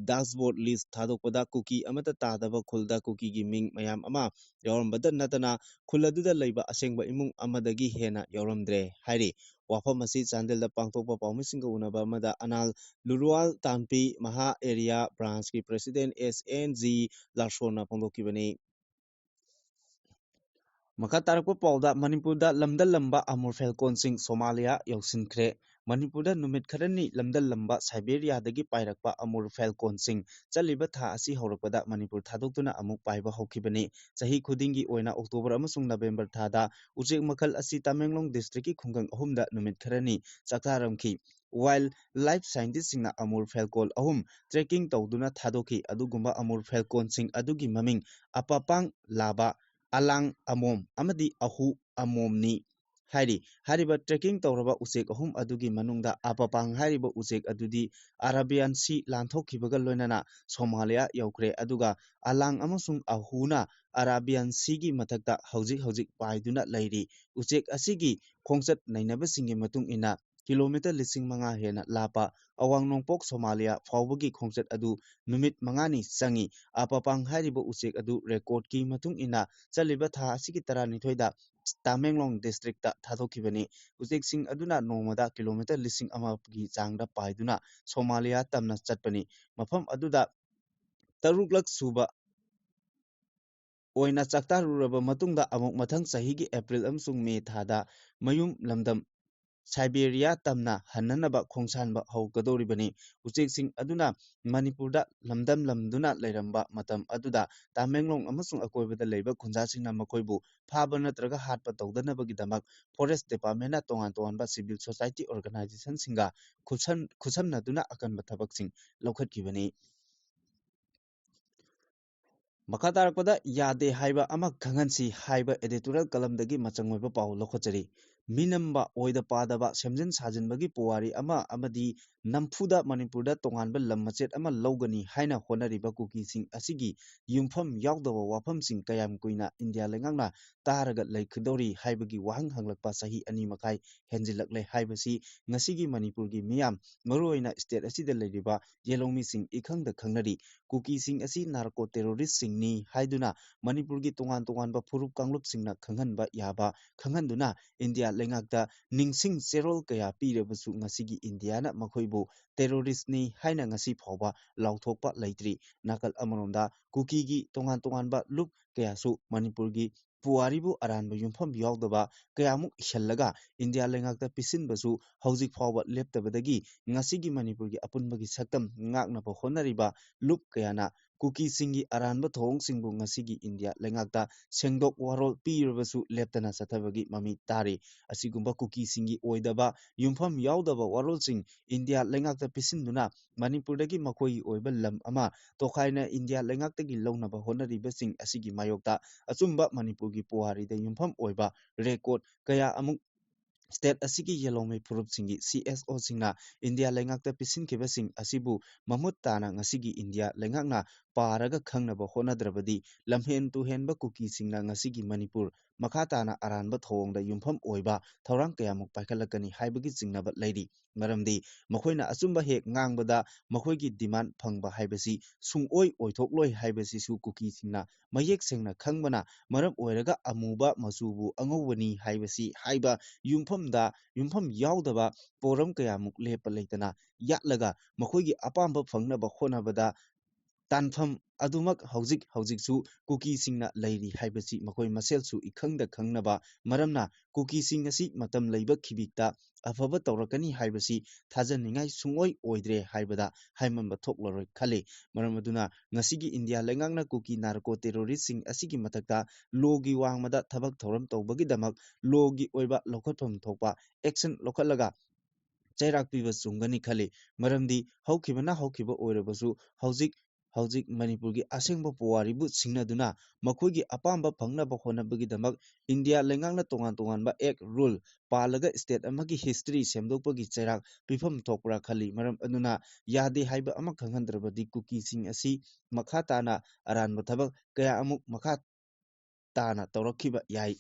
ꯗꯥꯁꯕꯣꯔꯗ ꯂꯤꯁ ꯊꯥꯗꯣꯛꯄꯗ ꯀꯨꯀꯤ ꯑꯃꯠꯇ ꯇꯥꯗꯕ ꯈꯨꯜꯗ ꯀꯨꯀꯤꯒꯤ ꯃꯤꯡ ꯃꯌꯥꯝ ꯑꯃ ꯌꯥꯎꯔꯝꯕꯇ ꯅꯠꯇꯅ ꯈꯨꯜ ꯑꯗꯨꯗ ꯂꯩꯕ ꯑꯁꯦꯡꯕ ꯏꯃꯨꯡ ꯑꯃꯗꯒꯤ ꯍꯦꯟꯅ ꯌꯥꯎꯔꯝꯗ꯭ꯔꯦ ꯍꯥꯏꯔꯤ ꯋꯥꯐꯝ ꯑꯁꯤ ꯆꯥꯟꯗꯦꯜꯗ ꯄꯥꯡꯊꯣꯛꯄ ꯄꯥꯎꯃꯤꯁꯤꯡꯒ ꯎꯅꯕ ꯑꯃꯗ ꯑꯅꯥꯜ ꯂꯨꯔꯋꯥꯜ ꯇꯥꯟꯄꯤ ꯃꯍꯥ ꯑꯦꯔꯤꯌꯥ ꯕ꯭ꯔꯥꯟꯁꯀꯤ ꯄ꯭ꯔꯦꯁꯤꯗꯦꯟꯠ SNG ꯂꯥꯔꯁꯣꯟꯅ ꯐꯣꯡꯗꯣꯛꯈꯤꯕꯅꯤ ꯃꯈꯥ ꯇꯥꯔꯛꯄ ꯄꯥꯎꯗ ꯃꯅꯤꯄꯨꯔꯗ ꯂꯝꯗꯜꯂꯝꯕ ꯑꯃꯨꯔ ꯐꯦꯜꯀꯣꯟꯁꯤꯡ ꯁꯣꯃꯥꯂꯤꯌꯥ ꯌꯧꯁꯤꯟꯈ꯭ꯔꯦ ꯃꯅꯤꯄꯨꯔꯗ ꯅꯨꯃꯤꯠ ꯈꯔꯅꯤ ꯂꯝꯗꯜꯂꯝꯕ ꯁꯥꯏꯕꯦꯔꯤꯌꯥꯗꯒꯤ ꯄꯥꯏꯔꯛꯄ ꯑꯃꯨꯔ ꯐꯦꯜꯀꯣꯟꯁꯤꯡ ꯆꯠꯂꯤꯕ ꯊꯥ ꯑꯁꯤ ꯍꯧꯔꯛꯄꯗ ꯃꯅꯤꯄꯨꯔ ꯊꯥꯗꯣꯛꯇꯨꯅ ꯑꯃꯨꯛ ꯄꯥꯏꯕ ꯍꯧꯈꯤꯕꯅꯤ ꯆꯍꯤ ꯈꯨꯗꯤꯡꯒꯤ ꯑꯣꯏꯅ ꯑꯣꯛꯇꯣꯕꯔ ꯑꯃꯁꯨꯡ ꯅꯕꯦꯝꯕꯔ ꯊꯥꯗ ꯎꯆꯦꯛ ꯃꯈꯜ ꯑꯁꯤ ꯇꯃꯦꯡꯂꯣꯡ ꯗꯤꯁꯇ꯭ꯔꯤꯛꯀꯤ ꯈꯨꯡꯒꯪ ꯑꯍꯨꯝꯗ ꯅꯨꯃꯤꯠ ꯈꯔꯅꯤ ꯆꯥꯛꯇꯥꯔꯝꯈꯤ ꯋꯥꯏꯜ ꯂꯥꯏꯐ ꯁꯥꯏꯟꯇꯤꯁꯁꯤꯡꯅ ꯑꯃꯨꯔ ꯐꯦꯜꯀꯣꯟ ꯑꯍꯨꯝ ꯇ꯭ꯔꯦꯀꯤꯡ ꯇꯧꯗꯨꯅ ꯊꯥꯗꯣꯛꯈꯤ ꯑꯗꯨꯒꯨꯝꯕ ꯑꯃꯨꯔ ꯐꯦꯜꯀꯣꯟꯁꯤꯡ ꯑꯗꯨꯒꯤ ꯃꯃꯤꯡ ꯑꯄꯥꯄꯥꯡ ꯂꯥꯕꯥ ꯑꯂꯥꯡ ꯑꯃꯣꯝ ꯑꯃꯗꯤ ꯑꯍꯨ ꯑꯃꯣꯝꯅꯤ ꯍꯥꯏꯔꯤ ꯍꯥꯏꯔꯤꯕ ꯇ꯭ꯔꯦꯀꯤꯡ ꯇꯧꯔꯕ ꯎꯆꯦꯛ ꯑꯍꯨꯝ ꯑꯗꯨꯒꯤ ꯃꯅꯨꯡꯗ ꯑꯄꯥꯄꯥꯡ ꯍꯥꯏꯔꯤꯕ ꯎꯆꯦꯛ ꯑꯗꯨꯗꯤ ꯑꯔꯥꯕꯤꯌꯥꯟ ꯁꯤ ꯂꯥꯟꯊꯣꯛꯈꯤꯕꯒ ꯂꯣꯏꯅꯅ ꯁꯣꯃꯥꯂꯤꯌꯥ ꯌꯧꯈ꯭ꯔꯦ ꯑꯗꯨꯒ ꯑꯂꯥꯡ ꯑꯃꯁꯨꯡ ꯑꯍꯨꯅ ꯑꯔꯥꯕꯤꯌꯥꯟ ꯁꯤꯒꯤ ꯃꯊꯛꯇ ꯍꯧꯖꯤꯛ ꯄꯥꯏꯗꯨꯅ ꯂꯩꯔꯤ ꯎꯆꯦꯛ ꯑꯁꯤꯒꯤ ꯈꯣꯡꯆꯠ ꯅꯩꯅꯕꯁꯤꯡꯒꯤ ꯃꯇꯨꯡ ꯏꯟꯅ ꯀꯤꯂꯣꯃꯤꯇꯔ 5,000 ꯍꯦꯟꯅ ꯂꯥꯞꯄ ꯑꯋꯥꯡ ꯅꯣꯡꯄꯣꯛ ꯁꯣꯃꯥꯂꯤꯌꯥ ꯐꯥꯎꯕꯒꯤ ꯈꯣꯡꯆꯠ ꯑꯗꯨ ꯅꯨꯃꯤꯠ 5ꯅꯤ ꯆꯪꯏ ꯑꯄꯥꯄꯥꯡ ꯍꯥꯏꯔꯤꯕ ꯎꯆꯦꯛ ꯑꯗꯨ ꯔꯦꯀꯣꯔꯗꯀꯤ ꯃꯇꯨꯡ ꯏꯟꯅ ꯆꯠꯂꯤꯕ ꯊꯥ ꯑꯁꯤꯒꯤ 12ꯗ ꯇꯃꯦꯡꯂꯣꯡ ꯗꯤꯁꯇ꯭ꯔꯤꯛꯇ ꯊꯥꯗꯣꯛꯈꯤꯕꯅꯤ ꯎꯆꯦꯛꯁꯤꯡ ꯑꯗꯨꯅ ꯅꯣꯡꯃꯗ ꯀꯤꯂꯣꯃꯤꯇꯔ 1,000ꯒꯤ ꯆꯥꯡꯗ ꯄꯥꯏꯗꯨꯅ ꯁꯣꯃꯥꯂꯤꯌꯥ ꯇꯝꯅ ꯆꯠꯄꯅꯤ ꯃꯐꯝ ꯑꯗꯨꯗ 6ꯂꯛ ꯁꯨꯕ ꯑꯣꯏꯅ ꯆꯥꯛꯇꯥꯔꯨꯔꯕ ꯃꯇꯨꯡꯗ ꯑꯃꯨꯛ ꯃꯊꯪ ꯆꯍꯤꯒꯤ ꯑꯦꯄ꯭ꯔꯤꯜ ꯑꯃꯁꯨꯡ ꯃꯦ ꯊꯥꯗ ꯃꯌꯨꯝ ꯂꯝꯗꯝ ꯁꯥꯏꯕꯦꯔꯤꯌꯥ ꯇꯝꯅ ꯍꯟꯅꯅꯕ ꯈꯣꯡꯁꯥꯟꯕ ꯍꯧꯒꯗꯧꯔꯤꯕꯅꯤ ꯎꯆꯦꯛꯁꯤꯡ ꯑꯗꯨꯅ ꯃꯅꯤꯄꯨꯔꯗ ꯂꯝꯗꯝꯂꯝꯗꯨꯅ ꯂꯩꯔꯝꯕ ꯃꯇꯝ ꯑꯗꯨꯗ ꯇꯃꯦꯡꯂꯣꯡ ꯑꯃꯁꯨꯡ ꯑꯀꯣꯏꯕꯗ ꯂꯩꯕ ꯈꯨꯟꯖꯥꯁꯤꯡꯅ ꯃꯈꯣꯏꯕꯨ ꯐꯥꯕ ꯅꯠꯇ꯭ꯔꯒ ꯍꯥꯠꯄ ꯇꯧꯗꯅꯕꯒꯤꯗꯃꯛ ꯐꯣꯔꯦꯁꯠ ꯗꯤꯄꯥꯔꯠꯃꯦꯟꯠꯅ ꯇꯣꯉꯥꯟ-ꯇꯣꯉꯥꯟꯕ ꯁꯤꯚꯤꯜ ꯁꯣꯁꯥꯏꯇꯤ ꯑꯣꯔꯒꯅꯥꯏꯖꯦꯁꯟꯁꯤꯡꯒ ꯈꯨꯠꯁꯝꯅꯗꯨꯅ ꯑꯀꯟꯕ ꯊꯕꯛꯁꯤꯡ ꯂꯧꯈꯠꯈꯤꯕꯅꯤ ꯃꯈꯥ ꯇꯥꯔꯛꯄꯗ ꯌꯥꯗꯦ ꯍꯥꯏꯕ ꯑꯃ ꯈꯪꯍꯟꯁꯤ ꯍꯥꯏꯕ ꯑꯦꯗꯤꯇꯣꯔꯤꯌꯦꯜ ꯀꯂꯝꯗꯒꯤ ꯃꯆꯪ ꯑꯣꯏꯕ ꯄꯥꯎ ꯂꯧꯈꯠꯆꯔꯤ ꯃꯤꯅꯝꯕ ꯑꯣꯏꯗ ꯄꯥꯗꯕ ꯁꯦꯝꯖꯤꯟ ꯁꯥꯖꯤꯟꯕꯒꯤ ꯄꯨꯋꯥꯔꯤ ꯑꯃ ꯑꯃꯗꯤ ꯅꯝꯐꯨꯗ ꯃꯅꯤꯄꯨꯔꯗ ꯇꯣꯉꯥꯟꯕ ꯂꯝ ꯃꯆꯦꯠ ꯑꯃ ꯂꯧꯒꯅꯤ ꯍꯥꯏꯅ ꯍꯣꯠꯅꯔꯤꯕ ꯀꯨꯀꯤꯁꯤꯡ ꯑꯁꯤꯒꯤ ꯌꯨꯝꯐꯝ ꯌꯥꯎꯗꯕ ꯋꯥꯐꯝꯁꯤꯡ ꯀꯌꯥꯝ ꯀꯨꯏꯅ ꯏꯟꯗꯤꯌꯥ ꯂꯩꯉꯥꯛꯅ ꯇꯥꯔꯒ ꯂꯩꯈꯤꯗꯧꯔꯤ ꯍꯥꯏꯕꯒꯤ ꯋꯥꯍꯪ ꯍꯪꯂꯛꯄ ꯆꯍꯤ 2.5 ꯍꯦꯟꯖꯤꯜꯂꯛꯂꯦ ꯍꯥꯏꯕꯁꯤ ꯉꯁꯤꯒꯤ ꯃꯅꯤꯄꯨꯔꯒꯤ ꯃꯤꯌꯥꯝ ꯃꯔꯨꯑꯣꯏꯅ ꯁ꯭ꯇꯦꯠ ꯑꯁꯤꯗ ꯂꯩꯔꯤꯕ ꯌꯦꯂꯧꯃꯤꯁꯤꯡ ꯏꯈꯪꯗ ꯈꯪꯅꯔꯤ꯫ ꯀꯨꯀꯤꯁꯤꯡ ꯑꯁꯤ ꯅꯥꯔꯀꯣ ꯇꯦꯔꯣꯔꯤꯁꯁꯤꯡꯅꯤ ꯍꯥꯏꯗꯨꯅ ꯃꯅꯤꯄꯨꯔꯒꯤ ꯇꯣꯉꯥꯟ ꯇꯣꯉꯥꯟꯕ ꯐꯨꯔꯨꯞ ꯀꯥꯡꯂꯨꯞꯁꯤꯡꯅ ꯈꯪꯍꯟꯕ ꯌꯥꯕ ꯈꯪꯍꯟꯗꯨꯅ ꯏꯟꯗꯤꯌꯥ ꯂꯩꯉꯥꯛꯇ ꯅꯤꯡꯁꯤꯡ ꯆꯦꯔꯣꯜ ꯀꯌꯥ ꯄꯤꯔꯕꯁꯨ ꯉꯁꯤꯒꯤ ꯏꯟꯗꯤꯌꯥꯅ ꯃꯈꯣꯏꯕꯨ ꯇꯦꯔꯣꯔꯤꯁꯅꯤ ꯍꯥꯏꯅ ꯉꯁꯤ ꯐꯥꯎꯕ ꯂꯥꯎꯊꯣꯛꯄ ꯂꯩꯇ꯭ꯔꯤ꯫ ꯅꯥꯀꯜ ꯑꯃꯔꯣꯝꯗ ꯀꯨꯀꯤꯒꯤ ꯇꯣꯉꯥꯟ ꯇꯣꯉꯥꯟꯕ ꯂꯨꯞ ꯀꯌꯥꯁꯨ ꯃꯅꯤꯄꯨꯔꯒꯤ ꯄꯨꯋꯥꯔꯤꯕꯨ ꯑꯔꯥꯟꯕ ꯌꯨꯝꯐꯝ ꯌꯥꯎꯗꯕ ꯀꯌꯥꯃꯨꯛ ꯏꯁꯜꯂꯒ ꯏꯟꯗꯤꯌꯥ ꯂꯩꯉꯥꯛꯇ ꯄꯤꯁꯤꯟꯕꯁꯨ ꯍꯧꯖꯤꯛ ꯐꯥꯎꯕ ꯂꯦꯞꯇꯕꯗꯒꯤ ꯉꯁꯤꯒꯤ ꯃꯅꯤꯄꯨꯔꯒꯤ ꯑꯄꯨꯟꯕꯒꯤ ꯁꯛꯇꯝ ꯉꯥꯛꯅꯕ ꯍꯣꯠꯅꯔꯤꯕ ꯂꯨꯞ ꯀꯌꯥꯅ ꯀꯨꯀꯤꯁꯤꯡꯒꯤ ꯑꯔꯥꯟꯕ ꯊꯧꯑꯣꯡꯁꯤꯡꯕꯨ ꯉꯁꯤꯒꯤ ꯏꯟꯗꯤꯌꯥ ꯂꯩꯉꯥꯛꯇ ꯁꯦꯡꯗꯣꯛ ꯋꯥꯔꯣꯜ ꯄꯤꯔꯕꯁꯨ ꯂꯦꯞꯇꯅ ꯆꯠꯊꯕꯒꯤ ꯃꯃꯤ ꯇꯥꯔꯤ꯫ ꯑꯁꯤꯒꯨꯝꯕ ꯀꯨꯀꯤꯁꯤꯡꯒꯤ ꯑꯣꯏꯗꯕ ꯌꯨꯝꯐꯝ ꯌꯥꯎꯗꯕ ꯋꯥꯔꯣꯜꯁꯤꯡ ꯏꯟꯗꯤꯌꯥ ꯂꯩꯉꯥꯛꯇ ꯄꯤꯁꯤꯟꯗꯨꯅ ꯃꯅꯤꯄꯨꯔꯗꯒꯤ ꯃꯈꯣꯏꯒꯤ ꯑꯣꯏꯕ ꯂꯝ ꯑꯃ ꯇꯣꯈꯥꯏꯅ ꯏꯟꯗꯤꯌꯥ ꯂꯩꯉꯥꯛꯇꯒꯤ ꯂꯧꯅꯕ ꯍꯣꯠꯅꯔꯤꯕꯁꯤꯡ ꯑꯁꯤꯒꯤ ꯃꯥꯌꯣꯛꯇ ꯑꯆꯨꯝꯕ ꯃꯅꯤꯄꯨꯔꯒꯤ ꯄꯨꯋꯥꯔꯤꯗ ꯌꯨꯝꯐꯝ ꯑꯣꯏꯕ ꯔꯦꯀꯣꯔꯗ ꯀꯌꯥ ꯑꯃꯨꯛ ꯁ꯭ꯇꯦꯠ ꯑꯁꯤꯒꯤ ꯌꯦꯂꯧꯃꯤ ꯐꯨꯔꯨꯞꯁꯤꯡꯒꯤ CSOꯁꯤꯡꯅ ꯏꯟꯗꯤꯌꯥ ꯂꯩꯉꯥꯛꯇ ꯄꯤꯁꯤꯟꯈꯤꯕꯁꯤꯡ ꯑꯁꯤꯕꯨ ꯃꯃꯨꯠ ꯇꯥꯅ ꯉꯁꯤꯒꯤ ꯏꯟꯗꯤꯌꯥ ꯂꯩꯉꯥꯛꯅ ꯄꯥꯔꯒ ꯈꯪꯅꯕ ꯍꯣꯠꯅꯗ꯭ꯔꯕꯗꯤ ꯂꯝꯍꯦꯟ ꯇꯨꯍꯦꯟꯕ ꯀꯨꯀꯤꯁꯤꯡꯅ ꯉꯁꯤꯒꯤ ꯃꯅꯤꯄꯨꯔ ꯃꯈꯥ ꯇꯥꯅ ꯑꯔꯥꯟꯕ ꯊꯧꯑꯣꯡꯗ ꯌꯨꯝꯐꯝ ꯑꯣꯏꯕ ꯊꯧꯔꯥꯡ ꯀꯌꯥꯃꯨꯛ ꯄꯥꯏꯈꯠꯂꯛꯀꯅꯤ ꯍꯥꯏꯕꯒꯤ ꯆꯤꯡꯅꯕ ꯂꯩꯔꯤ꯫ ꯃꯔꯝꯗꯤ ꯃꯈꯣꯏꯅ ꯑꯆꯨꯝꯕ ꯍꯦꯛ ꯉꯥꯡꯕꯗ ꯃꯈꯣꯏꯒꯤ ꯗꯤꯃꯥꯟ ꯐꯪꯕ ꯍꯥꯏꯕꯁꯤ ꯁꯨꯡꯑꯣꯏ ꯑꯣꯏꯊꯣꯛꯂꯣꯏ ꯍꯥꯏꯕꯁꯤꯁꯨ ꯀꯨꯀꯤꯁꯤꯡꯅ ꯃꯌꯦꯛ ꯁꯦꯡꯅ ꯈꯪꯕꯅ ꯃꯔꯝ ꯑꯣꯏꯔꯒ ꯑꯃꯨꯕ ꯃꯆꯨꯕꯨ ꯑꯉꯧꯕꯅꯤ ꯍꯥꯏꯕꯁꯤ ꯍꯥꯏꯕ ꯌꯨꯝꯐꯝ ꯌꯥꯎꯗꯕ ꯄꯣꯔꯝ ꯀꯌꯥꯃꯨꯛ ꯂꯦꯞꯄ ꯂꯩꯇꯅ ꯌꯥꯠꯂꯒ ꯃꯈꯣꯏꯒꯤ ꯑꯄꯥꯝꯕ ꯐꯪꯅꯕ ꯍꯣꯠꯅꯕꯗ ꯇꯥꯟꯐꯝ ꯑꯗꯨꯃꯛ ꯍꯧꯖꯤꯛꯁꯨ ꯀꯨꯀꯤꯁꯤꯡꯅ ꯂꯩꯔꯤ ꯍꯥꯏꯕꯁꯤ ꯃꯈꯣꯏ ꯃꯁꯦꯜꯁꯨ ꯏꯈꯪꯗ ꯈꯪꯅꯕ ꯃꯔꯝꯅ ꯀꯨꯀꯤꯁꯤꯡ ꯑꯁꯤ ꯃꯇꯝ ꯂꯩꯕ ꯈꯤꯕꯤꯛꯇ ꯑꯐꯕ ꯇꯧꯔꯛꯀꯅꯤ ꯍꯥꯏꯕꯁꯤ ꯊꯥꯖꯅꯤꯡꯉꯥꯏ ꯁꯨꯡꯑꯣꯏ ꯑꯣꯏꯗ꯭ꯔꯦ ꯍꯥꯏꯕꯗ ꯍꯥꯏꯃꯟꯕ ꯊꯣꯛꯂꯔꯣꯏ ꯈꯜꯂꯤ꯫ ꯃꯔꯝ ꯑꯗꯨꯅ ꯉꯁꯤꯒꯤ ꯏꯟꯗꯤꯌꯥ ꯂꯩꯉꯥꯛꯅ ꯀꯨꯀꯤ ꯅꯥꯔꯀꯣ ꯇꯦꯔꯣꯔꯤꯁꯁꯤꯡ ꯑꯁꯤꯒꯤ ꯃꯊꯛꯇ ꯂꯣꯒꯤ ꯋꯥꯡꯃꯗ ꯊꯕꯛ ꯊꯧꯔꯝ ꯇꯧꯕꯒꯤꯗꯃꯛ ꯂꯣꯒꯤ ꯑꯣꯏꯕ ꯂꯧꯈꯠꯐꯝ ꯊꯣꯛꯄ ꯑꯦꯛꯁꯟ ꯂꯧꯈꯠꯂꯒ ꯆꯩꯔꯥꯛ ꯄꯤꯕ ꯆꯨꯝꯒꯅꯤ ꯈꯜꯂꯤ꯫ ꯃꯔꯝꯗꯤ ꯍꯧꯈꯤꯕꯅ ꯍꯧꯈꯤꯕ ꯑꯣꯏꯔꯕꯁꯨ ꯍꯧꯖꯤꯛ ꯃꯅꯤꯄꯨꯔꯒꯤ ꯑꯁꯦꯡꯕ ꯄꯨꯋꯥꯔꯤꯕꯨ ꯁꯤꯡꯅꯗꯨꯅ ꯃꯈꯣꯏꯒꯤ ꯑꯄꯥꯝꯕ ꯐꯪꯅꯕ ꯍꯣꯠꯅꯕꯒꯤꯗꯃꯛ ꯏꯟꯗꯤꯌꯥ ꯂꯩꯉꯥꯛꯅ ꯇꯣꯉꯥꯟ ꯇꯣꯉꯥꯟꯕ ꯑꯦꯛ ꯔꯨꯜ ꯄꯥꯜꯂꯒ ꯁ꯭ꯇꯦꯠ ꯑꯃꯒꯤ ꯍꯤꯁꯇ꯭ꯔꯤ ꯁꯦꯝꯗꯣꯛꯄꯒꯤ ꯆꯩꯔꯥꯛ ꯄꯤꯐꯝ ꯊꯣꯛꯄ꯭ꯔꯥ ꯈꯜꯂꯤ꯫ ꯃꯔꯝ ꯑꯗꯨꯅ ꯌꯥꯗꯦ ꯍꯥꯏꯕ ꯑꯃ ꯈꯪꯍꯟꯗ꯭ꯔꯕꯗꯤ ꯀꯨꯀꯤꯁꯤꯡ ꯑꯁꯤ ꯃꯈꯥ ꯇꯥꯅ ꯑꯔꯥꯟꯕ ꯊꯕꯛ ꯀꯌꯥ ꯑꯃꯨꯛ ꯃꯈꯥ ꯇꯥꯅ ꯇꯧꯔꯛꯈꯤꯕ ꯌꯥꯏ꯫